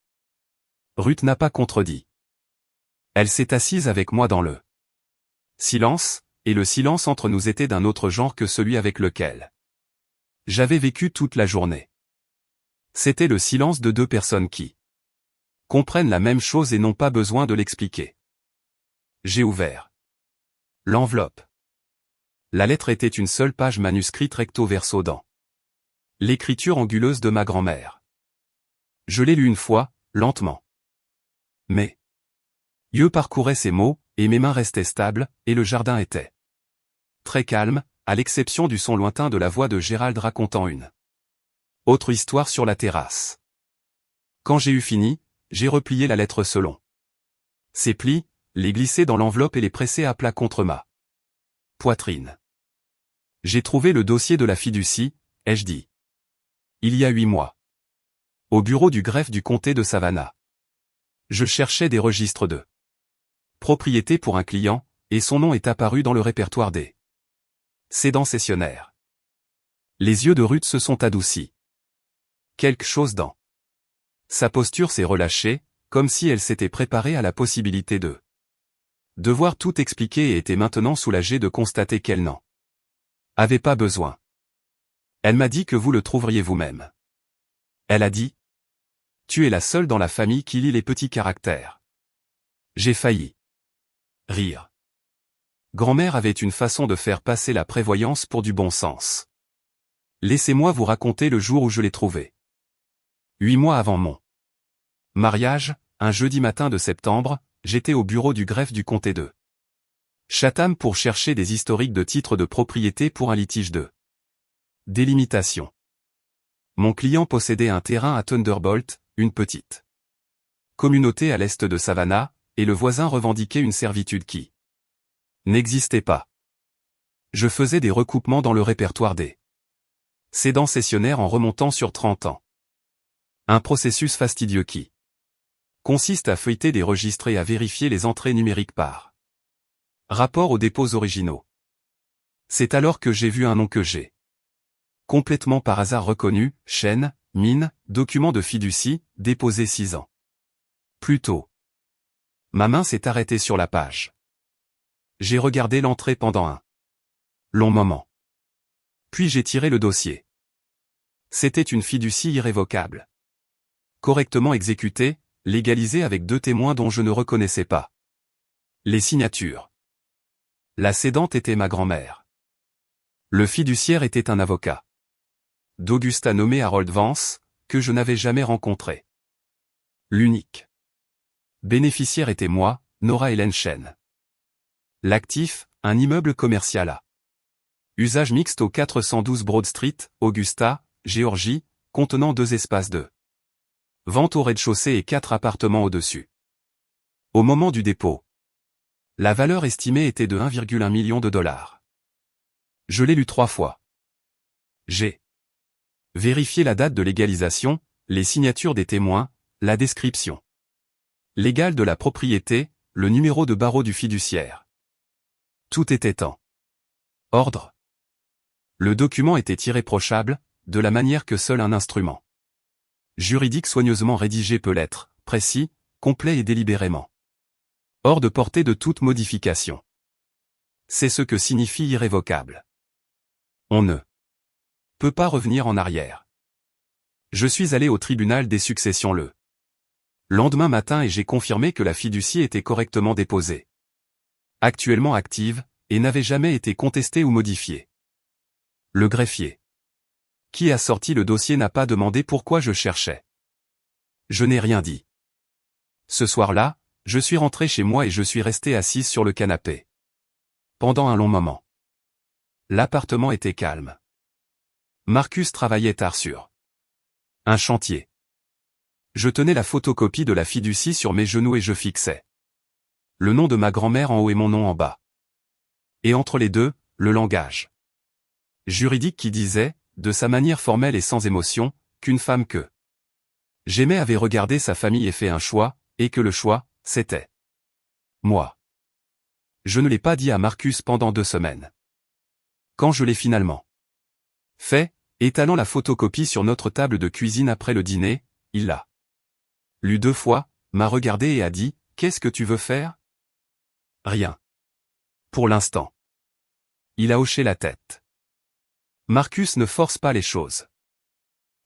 Ruth n'a pas contredit. Elle s'est assise avec moi dans le silence, et le silence entre nous était d'un autre genre que celui avec lequel j'avais vécu toute la journée. C'était le silence de deux personnes qui comprennent la même chose et n'ont pas besoin de l'expliquer. J'ai ouvert l'enveloppe. La lettre était une seule page manuscrite recto verso dans l'écriture anguleuse de ma grand-mère. Je l'ai lue une fois, lentement. Mes yeux parcouraient ces mots, et mes mains restaient stables, et le jardin était très calme, à l'exception du son lointain de la voix de Gérald racontant une autre histoire sur la terrasse. Quand j'ai eu fini, j'ai replié la lettre selon ses plis, les glisser dans l'enveloppe et les presser à plat contre ma poitrine. J'ai trouvé le dossier de la fiducie, ai-je dit. Il y a 8 mois. Au bureau du greffe du comté de Savannah. Je cherchais des registres de propriété pour un client, et son nom est apparu dans le répertoire des cédants cessionnaires. Les yeux de Ruth se sont adoucis. Quelque chose dans sa posture s'est relâchée, comme si elle s'était préparée à la possibilité de devoir tout expliquer et était maintenant soulagée de constater qu'elle n'en avait pas besoin. Elle m'a dit que vous le trouveriez vous-même. Elle a dit. Tu es la seule dans la famille qui lit les petits caractères. J'ai failli rire. Grand-mère avait une façon de faire passer la prévoyance pour du bon sens. Laissez-moi vous raconter le jour où je l'ai trouvé. 8 mois avant mon mariage, un jeudi matin de septembre, j'étais au bureau du greffe du comté de Chatham pour chercher des historiques de titres de propriété pour un litige de délimitation. Mon client possédait un terrain à Thunderbolt, une petite communauté à l'est de Savannah, et le voisin revendiquait une servitude qui n'existait pas. Je faisais des recoupements dans le répertoire des cédants cessionnaires en remontant sur 30 ans. Un processus fastidieux qui consiste à feuilleter des registres et à vérifier les entrées numériques par rapport aux dépôts originaux. C'est alors que j'ai vu un nom que j'ai complètement par hasard reconnu, chaîne, mine, document de fiducie, déposé 6 ans plus tôt. Ma main s'est arrêtée sur la page. J'ai regardé l'entrée pendant un long moment. Puis j'ai tiré le dossier. C'était une fiducie irrévocable. Correctement exécutée, légalisée avec 2 témoins dont je ne reconnaissais pas les signatures. La cédante était ma grand-mère. Le fiduciaire était un avocat d'Augusta nommé Harold Vance, que je n'avais jamais rencontré. L'unique bénéficiaire était moi, Nora Helen Chen. L'actif, un immeuble commercial à usage mixte au 412 Broad Street, Augusta, Géorgie, contenant 2 espaces de vente au rez-de-chaussée et 4 appartements au-dessus. Au moment du dépôt, la valeur estimée était de 1,1 million de dollars. Je l'ai lu 3 fois. J'ai vérifié la date de légalisation, les signatures des témoins, la description légale de la propriété, le numéro de barreau du fiduciaire. Tout était en ordre. Le document était irréprochable, de la manière que seul un instrument juridique soigneusement rédigé peut l'être, précis, complet et délibérément hors de portée de toute modification. C'est ce que signifie irrévocable. On ne peut pas revenir en arrière. Je suis allé au tribunal des successions le Lendemain matin et j'ai confirmé que la fiducie était correctement déposée. Actuellement active, et n'avait jamais été contestée ou modifiée. Le greffier qui a sorti le dossier n'a pas demandé pourquoi je cherchais. Je n'ai rien dit. Ce soir-là, je suis rentré chez moi et je suis resté assise sur le canapé. Pendant un long moment. L'appartement était calme. Marcus travaillait tard sur un chantier. Je tenais la photocopie de la fiducie sur mes genoux et je fixais le nom de ma grand-mère en haut et mon nom en bas. Et entre les deux, le langage juridique qui disait, de sa manière formelle et sans émotion, qu'une femme que j'aimais avait regardé sa famille et fait un choix, et que le choix, c'était moi. Je ne l'ai pas dit à Marcus pendant 2 semaines. Quand je l'ai finalement fait, étalant la photocopie sur notre table de cuisine après le dîner, il l'a lu 2 fois, m'a regardé et a dit, « Qu'est-ce que tu veux faire ?»« Rien. Pour l'instant. » Il a hoché la tête. Marcus ne force pas les choses.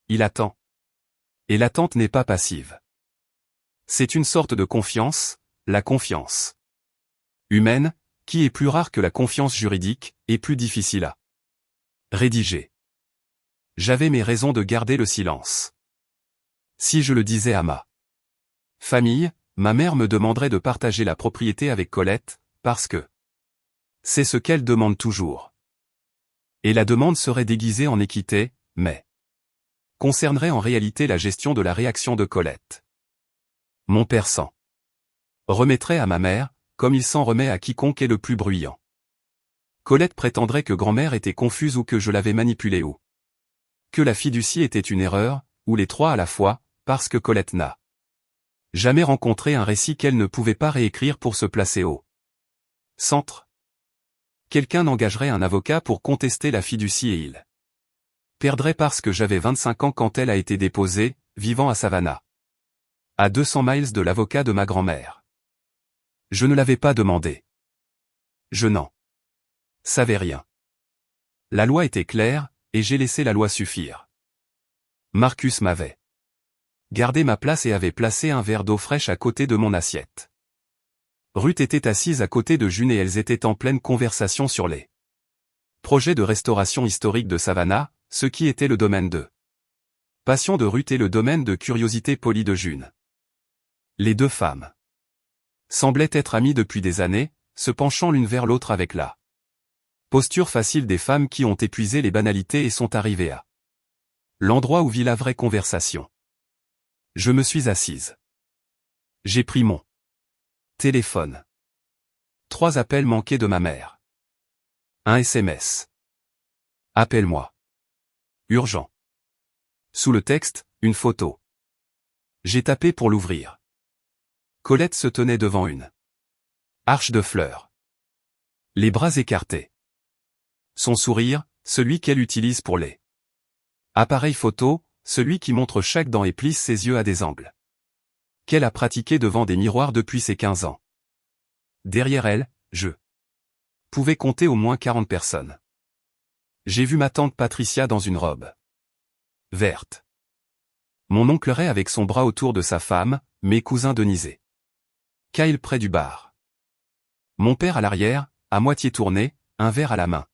Il attend. Et l'attente n'est pas passive. C'est une sorte de confiance, la confiance humaine, qui est plus rare que la confiance juridique, et plus difficile à rédiger. J'avais mes raisons de garder le silence. Si je le disais à ma famille, ma mère me demanderait de partager la propriété avec Colette, parce que c'est ce qu'elle demande toujours. Et la demande serait déguisée en équité, mais concernerait en réalité la gestion de la réaction de Colette. Mon père s'en remettrait à ma mère, comme il s'en remet à quiconque est le plus bruyant. Colette prétendrait que grand-mère était confuse ou que je l'avais manipulée ou que la fiducie était une erreur, ou les trois à la fois, parce que Colette n'a jamais rencontré un récit qu'elle ne pouvait pas réécrire pour se placer au centre. Quelqu'un engagerait un avocat pour contester la fiducie et il perdrait parce que j'avais 25 ans quand elle a été déposée, vivant à Savannah. À 200 miles de l'avocat de ma grand-mère. Je ne l'avais pas demandé. Je n'en savais rien. La loi était claire, et j'ai laissé la loi suffire. Marcus m'avait gardé ma place et avait placé un verre d'eau fraîche à côté de mon assiette. Ruth était assise à côté de June et elles étaient en pleine conversation sur les projets de restauration historique de Savannah, ce qui était le domaine de passion de Ruth et le domaine de curiosité polie de June. Les 2 femmes semblaient être amies depuis des années, se penchant l'une vers l'autre avec la posture facile des femmes qui ont épuisé les banalités et sont arrivées à l'endroit où vit la vraie conversation. Je me suis assise. J'ai pris mon téléphone. 3 appels manqués de ma mère. Un SMS. Appelle-moi. Urgent. Sous le texte, une photo. J'ai tapé pour l'ouvrir. Colette se tenait devant une arche de fleurs. Les bras écartés. Son sourire, celui qu'elle utilise pour les appareils photo, celui qui montre chaque dent et plisse ses yeux à des angles qu'elle a pratiqué devant des miroirs depuis ses 15 ans. Derrière elle, je pouvais compter au moins 40 personnes. J'ai vu ma tante Patricia dans une robe verte. Mon oncle Ray avec son bras autour de sa femme, mes cousins Denise et Kyle près du bar. Mon père à l'arrière, à moitié tourné, un verre à la main,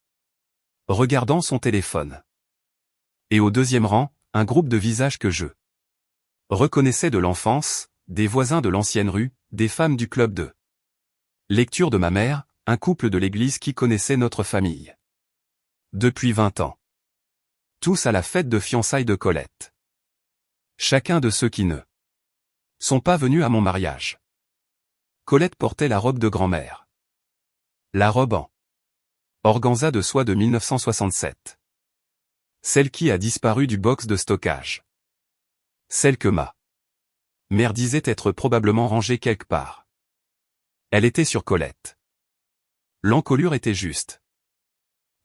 regardant son téléphone. Et au 2e rang, un groupe de visages que je reconnaissais de l'enfance, des voisins de l'ancienne rue, des femmes du club de lecture de ma mère, un couple de l'église qui connaissait notre famille depuis 20 ans. Tous à la fête de fiançailles de Colette. Chacun de ceux qui ne sont pas venus à mon mariage. Colette portait la robe de grand-mère. La robe en organza de soie de 1967. Celle qui a disparu du box de stockage. Celle que ma mère disait être probablement rangée quelque part. Elle était sur Colette. L'encolure était juste.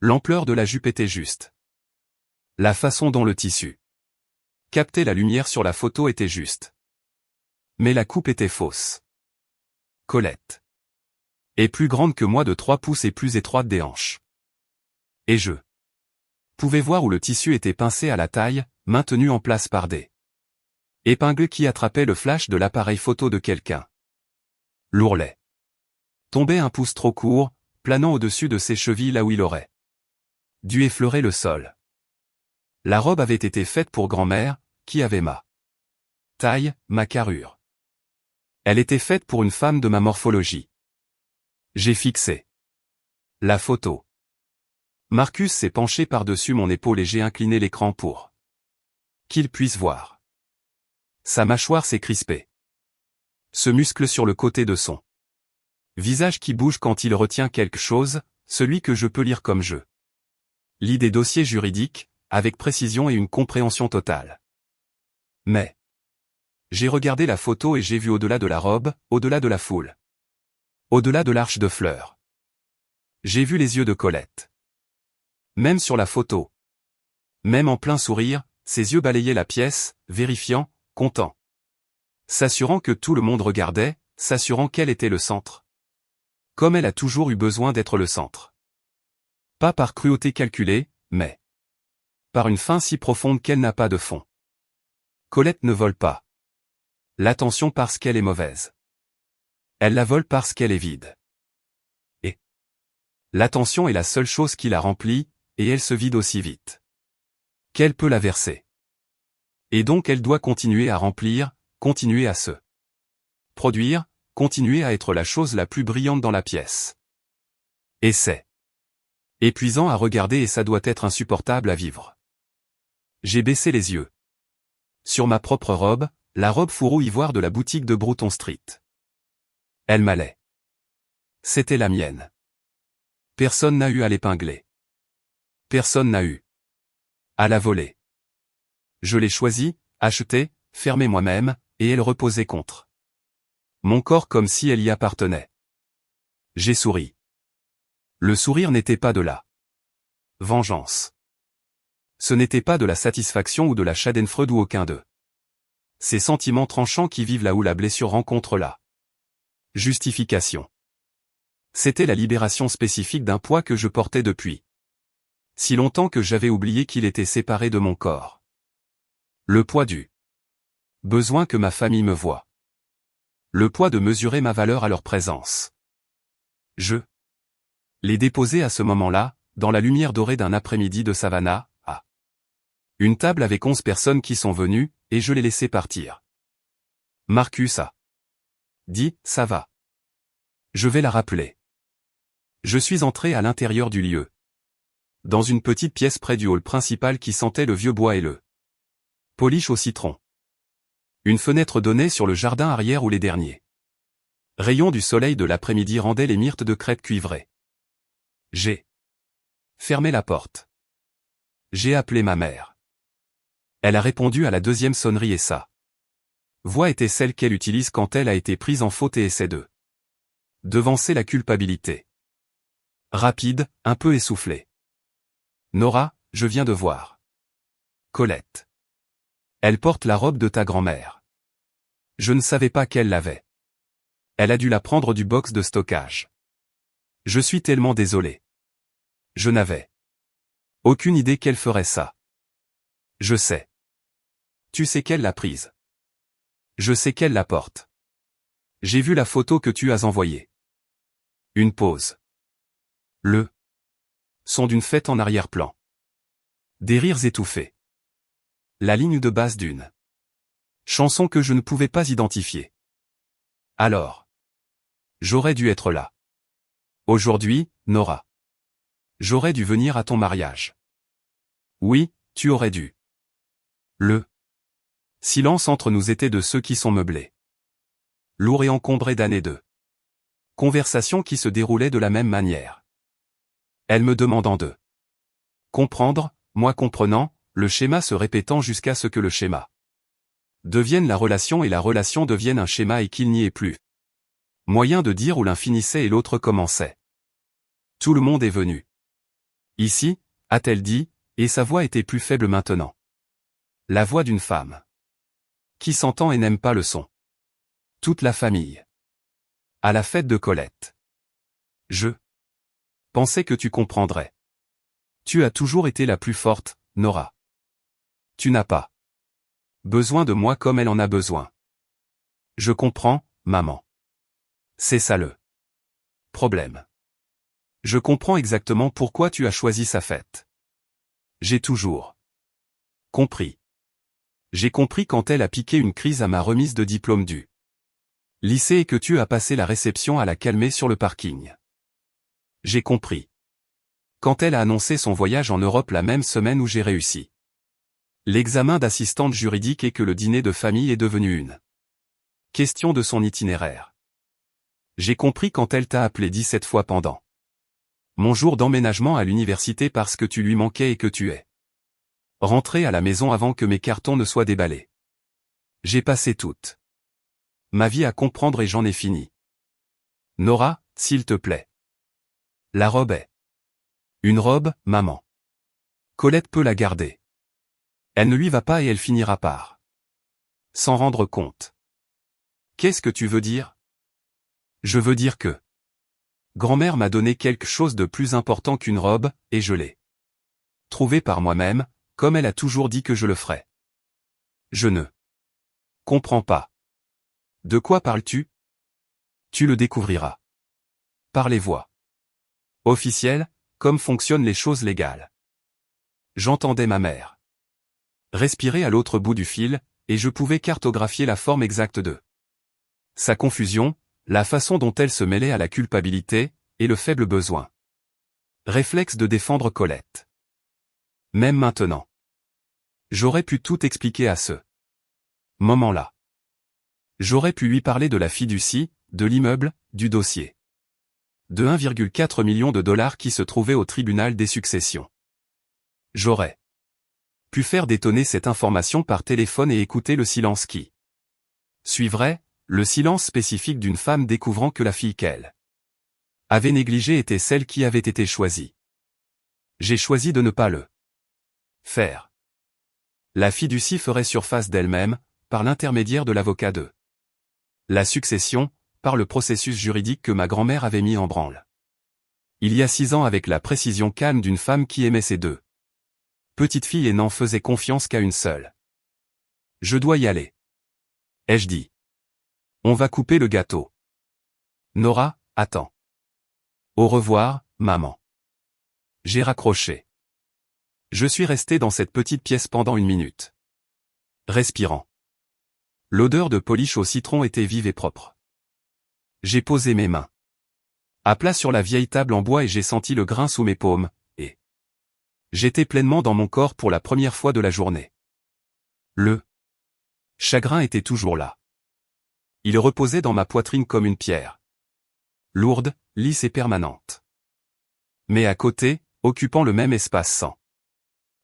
L'ampleur de la jupe était juste. La façon dont le tissu captait la lumière sur la photo était juste. Mais la coupe était fausse. Colette est plus grande que moi de 3 pouces et plus étroite des hanches. Et je pouvais voir où le tissu était pincé à la taille, maintenu en place par des Épingle qui attrapait le flash de l'appareil photo de quelqu'un. L'ourlet. Tombait un pouce trop court, planant au-dessus de ses chevilles là où il aurait dû effleurer le sol. La robe avait été faite pour grand-mère, qui avait ma taille, ma carrure. Elle était faite pour une femme de ma morphologie. J'ai fixé la photo. Marcus s'est penché par-dessus mon épaule et j'ai incliné l'écran pour qu'il puisse voir. Sa mâchoire s'est crispée. Ce muscle sur le côté de son visage qui bouge quand il retient quelque chose, celui que je peux lire comme je lis des dossiers juridiques, avec précision et une compréhension totale. Mais j'ai regardé la photo et j'ai vu au-delà de la robe, au-delà de la foule. Au-delà de l'arche de fleurs. J'ai vu les yeux de Colette. Même sur la photo. Même en plein sourire, ses yeux balayaient la pièce, vérifiant, content. S'assurant que tout le monde regardait, s'assurant qu'elle était le centre. Comme elle a toujours eu besoin d'être le centre. Pas par cruauté calculée, mais par une faim si profonde qu'elle n'a pas de fond. Colette ne vole pas l'attention parce qu'elle est mauvaise. Elle la vole parce qu'elle est vide. Et l'attention est la seule chose qui la remplit, et elle se vide aussi vite qu'elle peut la verser. Et donc elle doit continuer à remplir, continuer à se produire, continuer à être la chose la plus brillante dans la pièce. Et c'est épuisant à regarder et ça doit être insupportable à vivre. J'ai baissé les yeux. Sur ma propre robe, la robe fourreau ivoire de la boutique de Bruton Street. Elle m'allait. C'était la mienne. Personne n'a eu à l'épingler. Personne n'a eu à la voler. Je l'ai choisie, achetée, fermée moi-même, et elle reposait contre mon corps comme si elle y appartenait. J'ai souri. Le sourire n'était pas de la vengeance. Ce n'était pas de la satisfaction ou de la schadenfreude ou aucun d'eux. Ces sentiments tranchants qui vivent là où la blessure rencontre la justification. C'était la libération spécifique d'un poids que je portais depuis si longtemps que j'avais oublié qu'il était séparé de mon corps. Le poids du besoin que ma famille me voie. Le poids de mesurer ma valeur à leur présence. Je l'ai déposé à ce moment-là, dans la lumière dorée d'un après-midi de Savannah, à une table avec 11 personnes qui sont venues, et je l'ai laissé partir. Marcus a dit, ça va. Je vais la rappeler. Je suis entré à l'intérieur du lieu. Dans une petite pièce près du hall principal qui sentait le vieux bois et le polish au citron. Une fenêtre donnait sur le jardin arrière où les derniers rayons du soleil de l'après-midi rendaient les myrtes de crêpe cuivrées. J'ai fermé la porte. J'ai appelé ma mère. Elle a répondu à la deuxième sonnerie et sa voix était celle qu'elle utilise quand elle a été prise en faute et essaie de devancer la culpabilité. Rapide, un peu essoufflée. Nora, je viens de voir Colette. Elle porte la robe de ta grand-mère. Je ne savais pas qu'elle l'avait. Elle a dû la prendre du box de stockage. Je suis tellement désolé. Je n'avais aucune idée qu'elle ferait ça. Je sais. Tu sais qu'elle l'a prise. Je sais qu'elle la porte. J'ai vu la photo que tu as envoyée. Une pause. Le son d'une fête en arrière-plan. Des rires étouffés. La ligne de base d'une chanson que je ne pouvais pas identifier. Alors. J'aurais dû être là. Aujourd'hui, Nora. J'aurais dû venir à ton mariage. Oui, tu aurais dû. Le silence entre nous était de ceux qui sont meublés. Lourd et encombré d'années de conversations qui se déroulaient de la même manière. Elle me demandant de comprendre, moi comprenant, le schéma se répétant jusqu'à ce que le schéma devienne la relation et la relation devienne un schéma et qu'il n'y ait plus moyen de dire où l'un finissait et l'autre commençait. Tout le monde est venu. Ici, a-t-elle dit, et sa voix était plus faible maintenant. La voix d'une femme qui s'entend et n'aime pas le son. Toute la famille. À la fête de Colette. Je pensais que tu comprendrais. Tu as toujours été la plus forte, Nora. Tu n'as pas besoin de moi comme elle en a besoin. Je comprends, maman. C'est ça le problème. Je comprends exactement pourquoi tu as choisi sa fête. J'ai toujours compris. J'ai compris quand elle a piqué une crise à ma remise de diplôme du lycée et que tu as passé la réception à la calmer sur le parking. J'ai compris. Quand elle a annoncé son voyage en Europe la même semaine où j'ai réussi l'examen d'assistante juridique et que le dîner de famille est devenu une question de son itinéraire. J'ai compris quand elle t'a appelé 17 fois pendant mon jour d'emménagement à l'université parce que tu lui manquais et que tu es rentré à la maison avant que mes cartons ne soient déballés. J'ai passé toute ma vie à comprendre et j'en ai fini. Nora, s'il te plaît. La robe est une robe, maman. Colette peut la garder. Elle ne lui va pas et elle finira par s'en rendre compte. Qu'est-ce que tu veux dire? Je veux dire que grand-mère m'a donné quelque chose de plus important qu'une robe, et je l'ai trouvé par moi-même, comme elle a toujours dit que je le ferais. Je ne comprends pas. De quoi parles-tu? Tu le découvriras. Par les voies officielles, comme fonctionnent les choses légales. J'entendais ma mère respirer à l'autre bout du fil, et je pouvais cartographier la forme exacte de sa confusion, la façon dont elle se mêlait à la culpabilité, et le faible besoin réflexe de défendre Colette. Même maintenant. J'aurais pu tout expliquer à ce moment-là. J'aurais pu lui parler de la fiducie, de l'immeuble, du dossier de 1,4 million de dollars qui se trouvait au tribunal des successions. J'aurais pu faire détonner cette information par téléphone et écouter le silence qui suivrait, le silence spécifique d'une femme découvrant que la fille qu'elle avait négligée était celle qui avait été choisie. J'ai choisi de ne pas le faire. La fiducie ferait surface d'elle-même, par l'intermédiaire de l'avocat de la succession, par le processus juridique que ma grand-mère avait mis en branle. Il y a 6 ans avec la précision calme d'une femme qui aimait ses 2 petites filles et n'en faisait confiance qu'à une seule. Je dois y aller. Ai-je dit. On va couper le gâteau. Nora, attends. Au revoir, maman. J'ai raccroché. Je suis resté dans cette petite pièce pendant 1 minute. Respirant. L'odeur de polish au citron était vive et propre. J'ai posé mes mains à plat sur la vieille table en bois et j'ai senti le grain sous mes paumes, et j'étais pleinement dans mon corps pour la première fois de la journée. Le chagrin était toujours là. Il reposait dans ma poitrine comme une pierre. Lourde, lisse et permanente. Mais à côté, occupant le même espace sans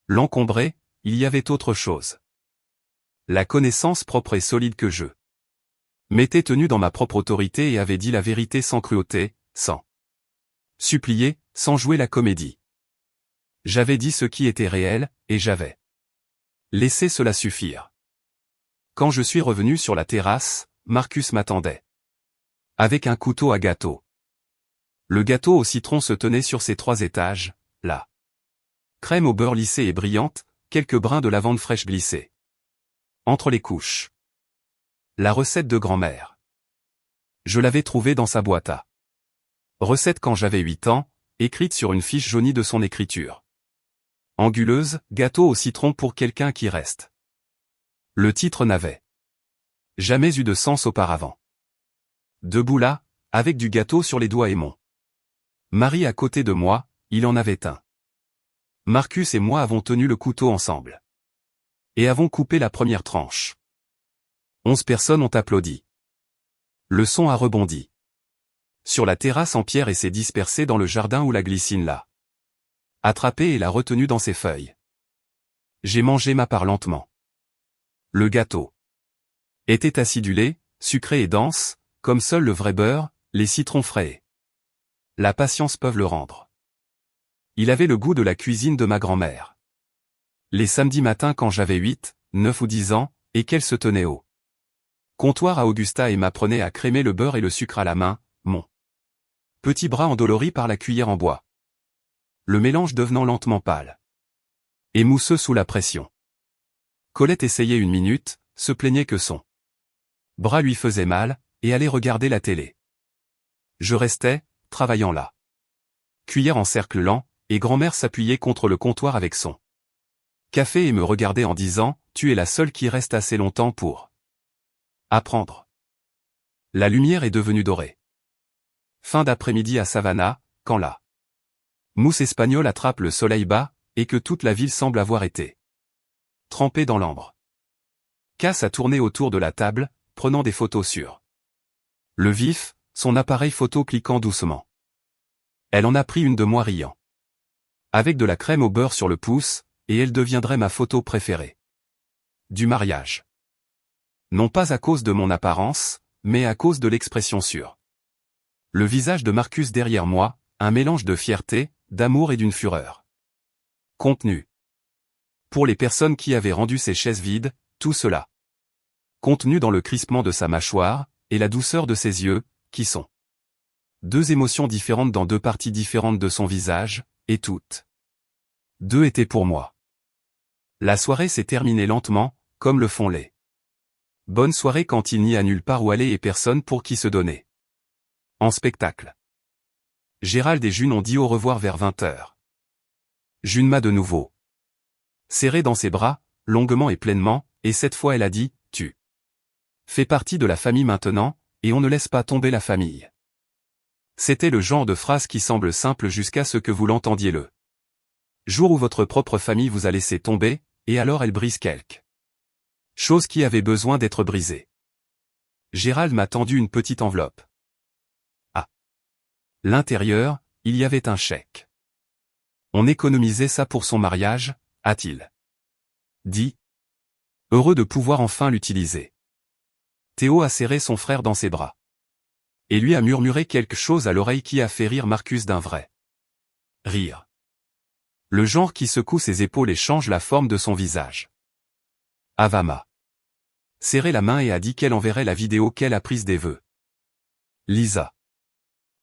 l'encombrer, il y avait autre chose. La connaissance propre et solide que je m'étais tenu dans ma propre autorité et avait dit la vérité sans cruauté, sans supplier, sans jouer la comédie. J'avais dit ce qui était réel, et j'avais laissé cela suffire. Quand je suis revenu sur la terrasse, Marcus m'attendait. Avec un couteau à gâteau. Le gâteau au citron se tenait sur ses 3 étages, la crème au beurre lissée et brillante, quelques brins de lavande fraîche glissés entre les couches. La recette de grand-mère. Je l'avais trouvée dans sa boîte à recette quand j'avais 8 ans, écrite sur une fiche jaunie de son écriture. Anguleuse, gâteau au citron pour quelqu'un qui reste. Le titre n'avait jamais eu de sens auparavant. Debout là, avec du gâteau sur les doigts et mon mari à côté de moi, il en avait un. Marcus et moi avons tenu le couteau ensemble. Et avons coupé la première tranche. 11 personnes ont applaudi. Le son a rebondi. Sur la terrasse en pierre et s'est dispersé dans le jardin où la glycine l'a attrapé et l'a retenu dans ses feuilles. J'ai mangé ma part lentement. Le gâteau était acidulé, sucré et dense, comme seul le vrai beurre, les citrons frais et la patience peuvent le rendre. Il avait le goût de la cuisine de ma grand-mère. Les samedis matins quand j'avais 8, 9 ou 10 ans, et qu'elle se tenait au comptoir à Augusta et m'apprenait à crémer le beurre et le sucre à la main, mon petit bras endolori par la cuillère en bois. Le mélange devenant lentement pâle et mousseux sous la pression. Colette essayait 1 minute, se plaignait que son bras lui faisait mal, et allait regarder la télé. Je restais, travaillant là. Cuillère en cercle lent, et grand-mère s'appuyait contre le comptoir avec son café et me regardait en disant, « Tu es la seule qui reste assez longtemps pour apprendre. » La lumière est devenue dorée. Fin d'après-midi à Savannah, quand la mousse espagnole attrape le soleil bas, et que toute la ville semble avoir été trempée dans l'ambre. Cass a tourné autour de la table, prenant des photos sur le vif, son appareil photo cliquant doucement. Elle en a pris une de moi riant. Avec de la crème au beurre sur le pouce, et elle deviendrait ma photo préférée. Du mariage. Non pas à cause de mon apparence, mais à cause de l'expression sur le visage de Marcus derrière moi, un mélange de fierté, d'amour et d'une fureur. Contenu. Pour les personnes qui avaient rendu ces chaises vides, tout cela. Contenu dans le crispement de sa mâchoire, et la douceur de ses yeux, qui sont deux émotions différentes dans deux parties différentes de son visage, et toutes deux étaient pour moi. La soirée s'est terminée lentement, comme le font les bonnes soirées quand il n'y a nulle part où aller et personne pour qui se donner. En spectacle. Gérald et June ont dit au revoir vers 20h. June m'a de nouveau serré dans ses bras, longuement et pleinement, et cette fois elle a dit, « Tu fais partie de la famille maintenant, et on ne laisse pas tomber la famille. » C'était le genre de phrase qui semble simple jusqu'à ce que vous l'entendiez le jour où votre propre famille vous a laissé tomber, et alors elle brise quelque chose qui avait besoin d'être brisée. Gérald m'a tendu une petite enveloppe. À l'intérieur, il y avait un chèque. On économisait ça pour son mariage, a-t-il dit. Heureux de pouvoir enfin l'utiliser. Théo a serré son frère dans ses bras. Et lui a murmuré quelque chose à l'oreille qui a fait rire Marcus d'un vrai rire. Le genre qui secoue ses épaules et change la forme de son visage. Ava m'a serré la main et a dit qu'elle enverrait la vidéo qu'elle a prise des vœux. Lisa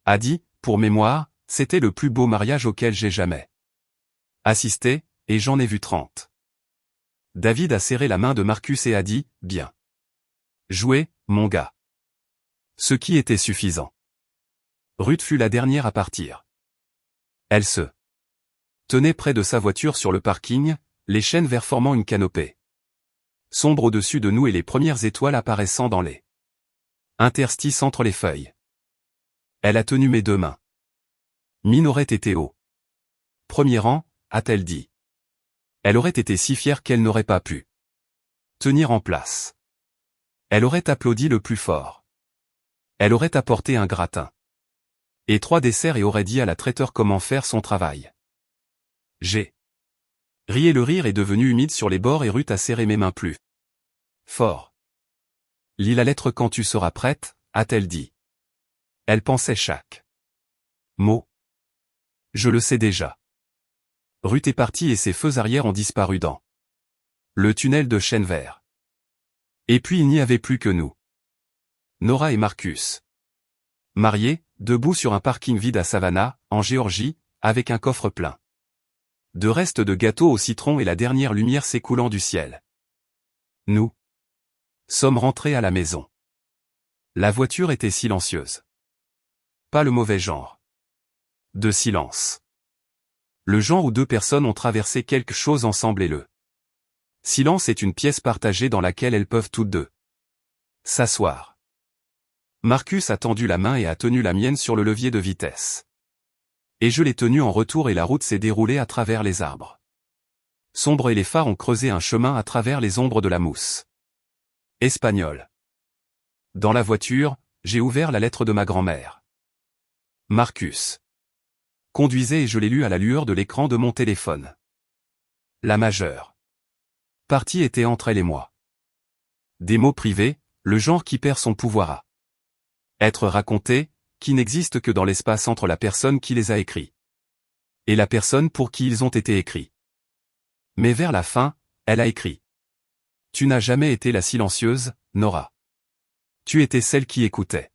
a dit, pour mémoire, c'était le plus beau mariage auquel j'ai jamais assisté, et j'en ai vu 30. David a serré la main de Marcus et a dit, bien joué, mon gars. Ce qui était suffisant. Ruth fut la dernière à partir. Elle se tenait près de sa voiture sur le parking, les chaînes verts formant une canopée sombre au-dessus de nous et les premières étoiles apparaissant dans les interstices entre les feuilles. Elle a tenu mes deux mains. Minorette était au premier rang, a-t-elle dit. Elle aurait été si fière qu'elle n'aurait pas pu tenir en place. Elle aurait applaudi le plus fort. Elle aurait apporté un gratin et 3 desserts et aurait dit à la traiteur comment faire son travail. J'ai ri et le rire est devenu humide sur les bords et Ruth a serré mes mains plus fort. Lis la lettre quand tu seras prête, a-t-elle dit. Elle pensait chaque mot. Je le sais déjà. Ruth est partie et ses feux arrière ont disparu dans le tunnel de chêne vert. Et puis il n'y avait plus que nous. Nora et Marcus. Mariés, debout sur un parking vide à Savannah, en Géorgie, avec un coffre plein de restes de gâteaux au citron et la dernière lumière s'écoulant du ciel. Nous sommes rentrés à la maison. La voiture était silencieuse. Pas le mauvais genre de silence. Le genre où 2 personnes ont traversé quelque chose ensemble et le silence est une pièce partagée dans laquelle elles peuvent toutes deux s'asseoir. Marcus a tendu la main et a tenu la mienne sur le levier de vitesse. Et je l'ai tenu en retour et la route s'est déroulée à travers les arbres sombres et les phares ont creusé un chemin à travers les ombres de la mousse espagnole. Dans la voiture, j'ai ouvert la lettre de ma grand-mère. Marcus conduisait et je l'ai lue à la lueur de l'écran de mon téléphone. La majeure partie était entre elle et moi. Des mots privés, le genre qui perd son pouvoir à être raconté, qui n'existe que dans l'espace entre la personne qui les a écrits et la personne pour qui ils ont été écrits. Mais vers la fin, elle a écrit. Tu n'as jamais été la silencieuse, Nora. Tu étais celle qui écoutait.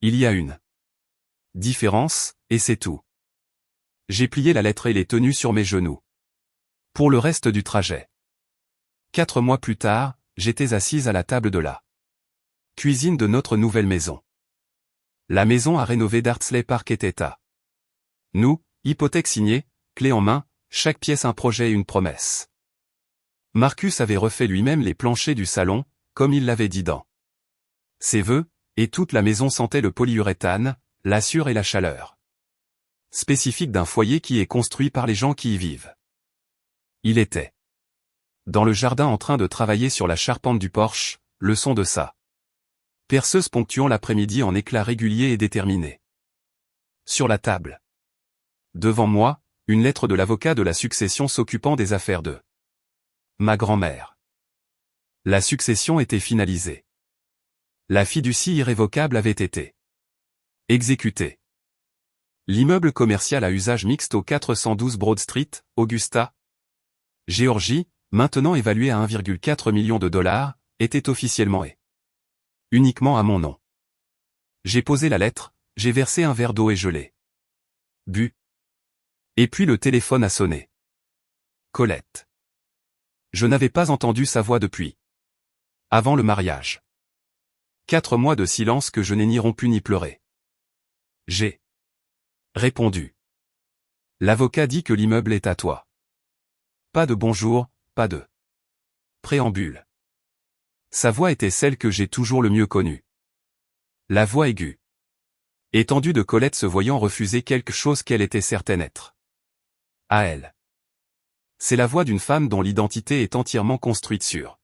Il y a une différence, et c'est tout. J'ai plié la lettre et l'ai tenue sur mes genoux. Pour le reste du trajet. 4 mois plus tard, j'étais assise à la table de la cuisine de notre nouvelle maison. La maison à rénover d'Ardsley Park était à nous, hypothèque signée, clé en main, chaque pièce un projet et une promesse. Marcus avait refait lui-même les planchers du salon, comme il l'avait dit dans ses vœux, et toute la maison sentait le polyuréthane, la sueur et la chaleur spécifique d'un foyer qui est construit par les gens qui y vivent. Il était dans le jardin en train de travailler sur la charpente du porche, le son de sa perceuse ponctuant l'après-midi en éclats réguliers et déterminés. Sur la table, devant moi, une lettre de l'avocat de la succession s'occupant des affaires de ma grand-mère. La succession était finalisée. La fiducie irrévocable avait été exécutée. L'immeuble commercial à usage mixte au 412 Broad Street, Augusta, Géorgie, maintenant évalué à 1,4 million de dollars, était officiellement et uniquement à mon nom. J'ai posé la lettre, j'ai versé un verre d'eau et je l'ai bu. Et puis le téléphone a sonné. Colette. Je n'avais pas entendu sa voix depuis avant le mariage. 4 mois de silence que je n'ai ni rompu ni pleuré. J'ai répondu. L'avocat dit que l'immeuble est à toi. Pas de bonjour, pas de préambule. Sa voix était celle que j'ai toujours le mieux connue. La voix aiguë, étendue de Colette se voyant refuser quelque chose qu'elle était certaine être. À elle. C'est la voix d'une femme dont l'identité est entièrement construite sur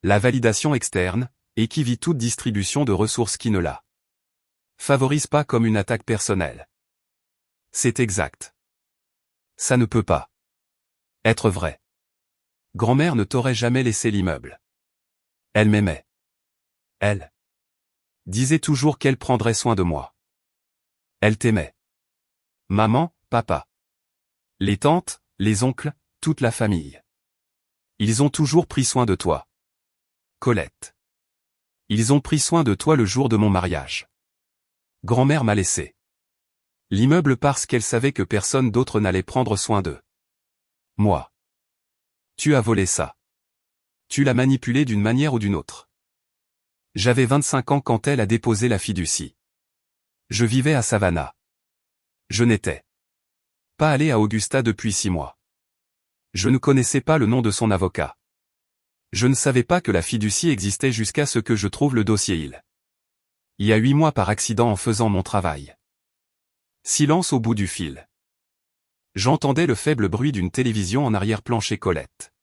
la validation externe, et qui vit toute distribution de ressources qui ne la favorise pas comme une attaque personnelle. C'est exact. Ça ne peut pas être vrai. Grand-mère ne t'aurait jamais laissé l'immeuble. Elle m'aimait. Elle disait toujours qu'elle prendrait soin de moi. Elle t'aimait. Maman, papa. Les tantes, les oncles, toute la famille. Ils ont toujours pris soin de toi. Colette. Ils ont pris soin de toi le jour de mon mariage. Grand-mère m'a laissé l'immeuble parce qu'elle savait que personne d'autre n'allait prendre soin d'eux. Moi. Tu as volé ça. Tu l'as manipulé d'une manière ou d'une autre. J'avais 25 ans quand elle a déposé la fiducie. Je vivais à Savannah. Je n'étais pas allé à Augusta depuis 6 mois. Je ne connaissais pas le nom de son avocat. Je ne savais pas que la fiducie existait jusqu'à ce que je trouve le dossier il y a 8 mois par accident en faisant mon travail. Silence au bout du fil. J'entendais le faible bruit d'une télévision en arrière-plan chez Colette.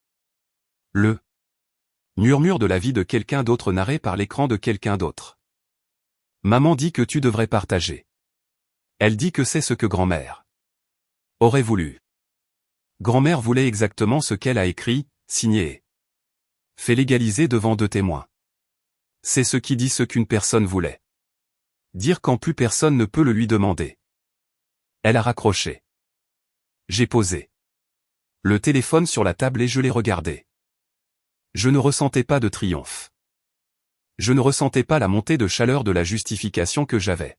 Le murmure de la vie de quelqu'un d'autre narré par l'écran de quelqu'un d'autre. Maman dit que tu devrais partager. Elle dit que c'est ce que grand-mère aurait voulu. Grand-mère voulait exactement ce qu'elle a écrit, signé et fait légaliser devant 2 témoins. C'est ce qui dit ce qu'une personne voulait dire quand plus personne ne peut le lui demander. Elle a raccroché. J'ai posé le téléphone sur la table et je l'ai regardé. Je ne ressentais pas de triomphe. Je ne ressentais pas la montée de chaleur de la justification que j'avais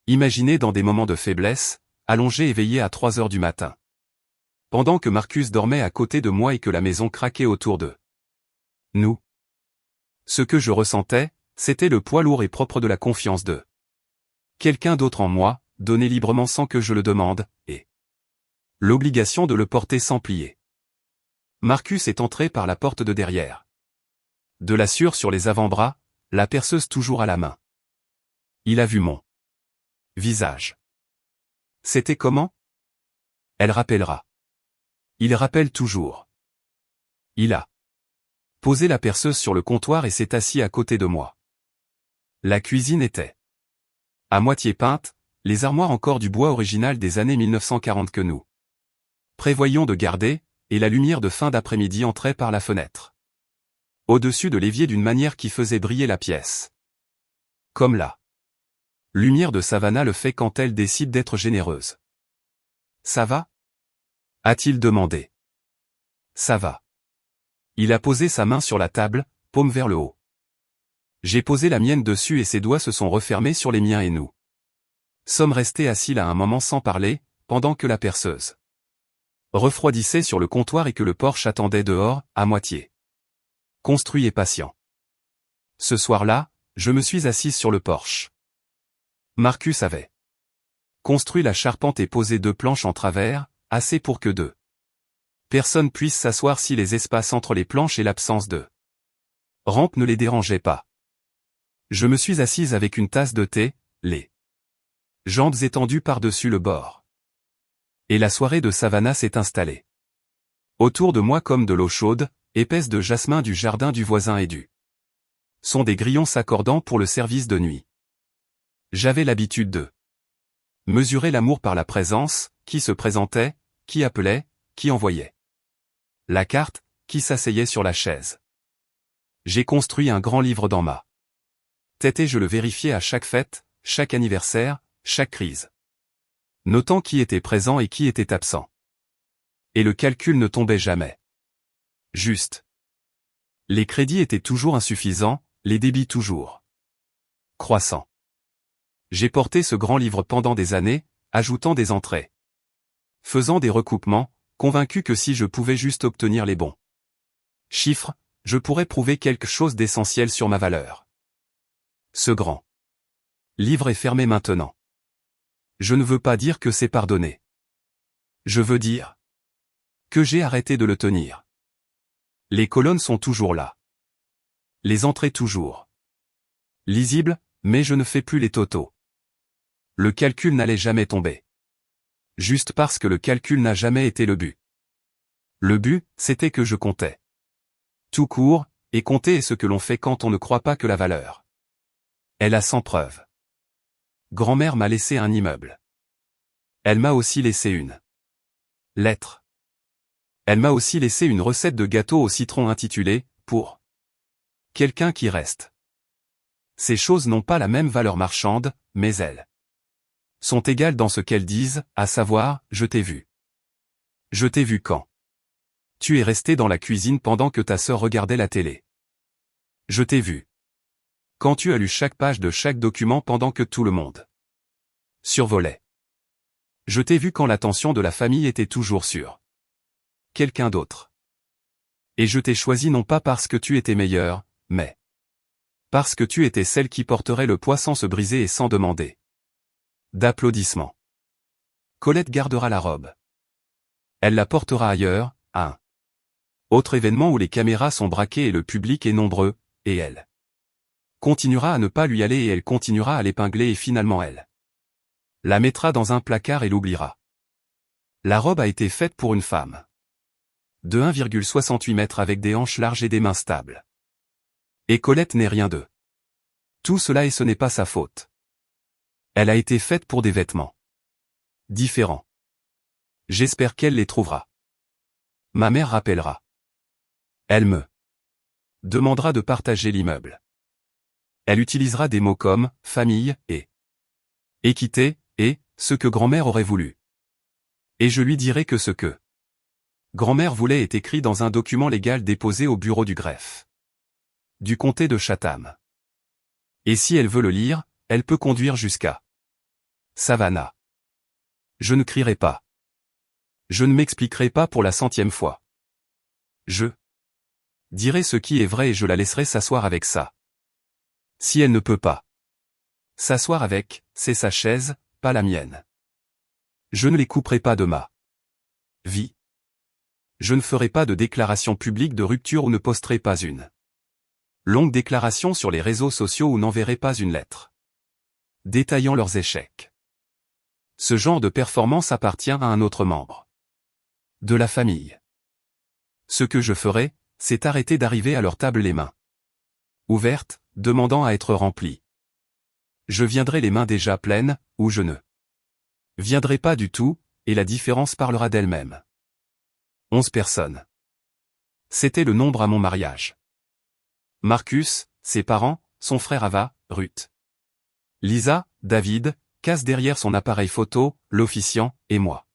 imaginée dans des moments de faiblesse, allongé éveillé à 3 heures du matin. Pendant que Marcus dormait à côté de moi et que la maison craquait autour de nous. Ce que je ressentais, c'était le poids lourd et propre de la confiance de quelqu'un d'autre en moi, donné librement sans que je le demande, et l'obligation de le porter sans plier. Marcus est entré par la porte de derrière. De la sueur sur les avant-bras, la perceuse toujours à la main. Il a vu mon visage. C'était comment? Elle rappellera. Il rappelle toujours. Il a posé la perceuse sur le comptoir et s'est assis à côté de moi. La cuisine était à moitié peinte, les armoires encore du bois original des années 1940 que nous prévoyions de garder, et la lumière de fin d'après-midi entrait par la fenêtre. Au-dessus de l'évier d'une manière qui faisait briller la pièce. Comme la lumière de Savannah le fait quand elle décide d'être généreuse. Ça va? A-t-il demandé. Ça va. Il a posé sa main sur la table, paume vers le haut. J'ai posé la mienne dessus et ses doigts se sont refermés sur les miens et nous sommes restés assis là un moment sans parler, pendant que la perceuse refroidissait sur le comptoir et que le Porsche attendait dehors, à moitié construit et patient. Ce soir-là, je me suis assise sur le Porsche. Marcus avait construit la charpente et posé 2 planches en travers, assez pour que 2 personnes puissent s'asseoir si les espaces entre les planches et l'absence de rampe ne les dérangeaient pas. Je me suis assise avec une tasse de thé, les jambes étendues par-dessus le bord. Et la soirée de Savannah s'est installée. Autour de moi comme de l'eau chaude, épaisse de jasmin du jardin du voisin et du son des grillons s'accordant pour le service de nuit. J'avais l'habitude de mesurer l'amour par la présence, qui se présentait, qui appelait, qui envoyait la carte, qui s'asseyait sur la chaise. J'ai construit un grand livre dans ma tête et je le vérifiais à chaque fête, chaque anniversaire, chaque crise. Notant qui était présent et qui était absent. Et le calcul ne tombait jamais juste. Les crédits étaient toujours insuffisants, les débits toujours croissants. J'ai porté ce grand livre pendant des années, ajoutant des entrées, faisant des recoupements, convaincu que si je pouvais juste obtenir les bons chiffres, je pourrais prouver quelque chose d'essentiel sur ma valeur. Ce grand livre est fermé maintenant. Je ne veux pas dire que c'est pardonné. Je veux dire que j'ai arrêté de le tenir. Les colonnes sont toujours là. Les entrées toujours lisibles, mais je ne fais plus les totaux. Le calcul n'allait jamais tomber. Juste parce que le calcul n'a jamais été le but. Le but, c'était que je comptais. Tout court, et compter est ce que l'on fait quand on ne croit pas que la valeur. Elle a 100 preuves. Grand-mère m'a laissé un immeuble. Elle m'a aussi laissé une lettre. Elle m'a aussi laissé une recette de gâteau au citron intitulée « Pour quelqu'un qui reste ». Ces choses n'ont pas la même valeur marchande, mais elles sont égales dans ce qu'elles disent, à savoir « Je t'ai vu ». Je t'ai vu quand tu es resté dans la cuisine pendant que ta sœur regardait la télé. Je t'ai vu quand tu as lu chaque page de chaque document pendant que tout le monde survolait. Je t'ai vu quand l'attention de la famille était toujours sur quelqu'un d'autre. Et je t'ai choisi non pas parce que tu étais meilleure, mais parce que tu étais celle qui porterait le poids sans se briser et sans demander d'applaudissements. Colette gardera la robe. Elle la portera ailleurs, à un autre événement où les caméras sont braquées et le public est nombreux, et elle continuera à ne pas lui aller et elle continuera à l'épingler et finalement elle la mettra dans un placard et l'oubliera. La robe a été faite pour une femme de 1,68 mètres avec des hanches larges et des mains stables. Et Colette n'est rien d'eux. Tout cela et ce n'est pas sa faute. Elle a été faite pour des vêtements différents. J'espère qu'elle les trouvera. Ma mère rappellera. Elle me demandera de partager l'immeuble. Elle utilisera des mots comme « famille » et « équité » et « ce que grand-mère aurait voulu ». Et je lui dirai que ce que grand-mère voulait est écrit dans un document légal déposé au bureau du greffe du comté de Chatham. Et si elle veut le lire, elle peut conduire jusqu'à Savannah. Je ne crierai pas. Je ne m'expliquerai pas pour la 100e fois. Je dirai ce qui est vrai et je la laisserai s'asseoir avec ça. Si elle ne peut pas s'asseoir avec, c'est sa chaise, pas la mienne. Je ne les couperai pas de ma vie. Je ne ferai pas de déclaration publique de rupture ou ne posterai pas une longue déclaration sur les réseaux sociaux ou n'enverrai pas une lettre détaillant leurs échecs. Ce genre de performance appartient à un autre membre de la famille. Ce que je ferai, c'est arrêter d'arriver à leur table les mains ouvertes, demandant à être remplies. Je viendrai les mains déjà pleines, ou je ne viendrai pas du tout, et la différence parlera d'elle-même. 11 personnes. C'était le nombre à mon mariage. Marcus, ses parents, son frère Ava, Ruth. Lisa, David, casse derrière son appareil photo, l'officiant, et moi.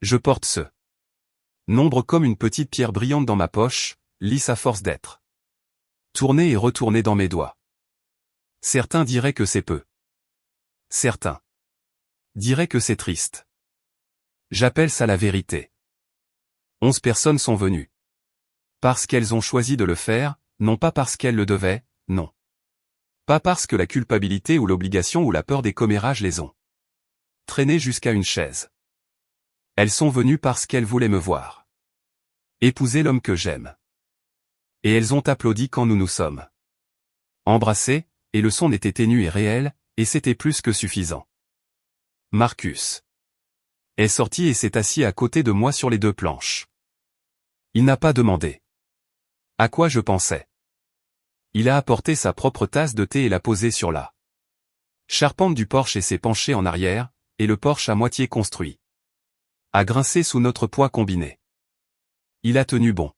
Je porte ce nombre comme une petite pierre brillante dans ma poche, lisse à force d'être tournée et retournée dans mes doigts. Certains diraient que c'est peu. Certains diraient que c'est triste. J'appelle ça la vérité. 11 personnes sont venues. Parce qu'elles ont choisi de le faire, non pas parce qu'elles le devaient, non. Pas parce que la culpabilité ou l'obligation ou la peur des commérages les ont traînées jusqu'à une chaise. Elles sont venues parce qu'elles voulaient me voir épouser l'homme que j'aime. Et elles ont applaudi quand nous nous sommes embrassés, et le son était ténu et réel, et c'était plus que suffisant. Marcus est sorti et s'est assis à côté de moi sur les 2 planches. Il n'a pas demandé à quoi je pensais. Il a apporté sa propre tasse de thé et l'a posée sur la charpente du porche et s'est penché en arrière, et le porche à moitié construit a grincé sous notre poids combiné. Il a tenu bon.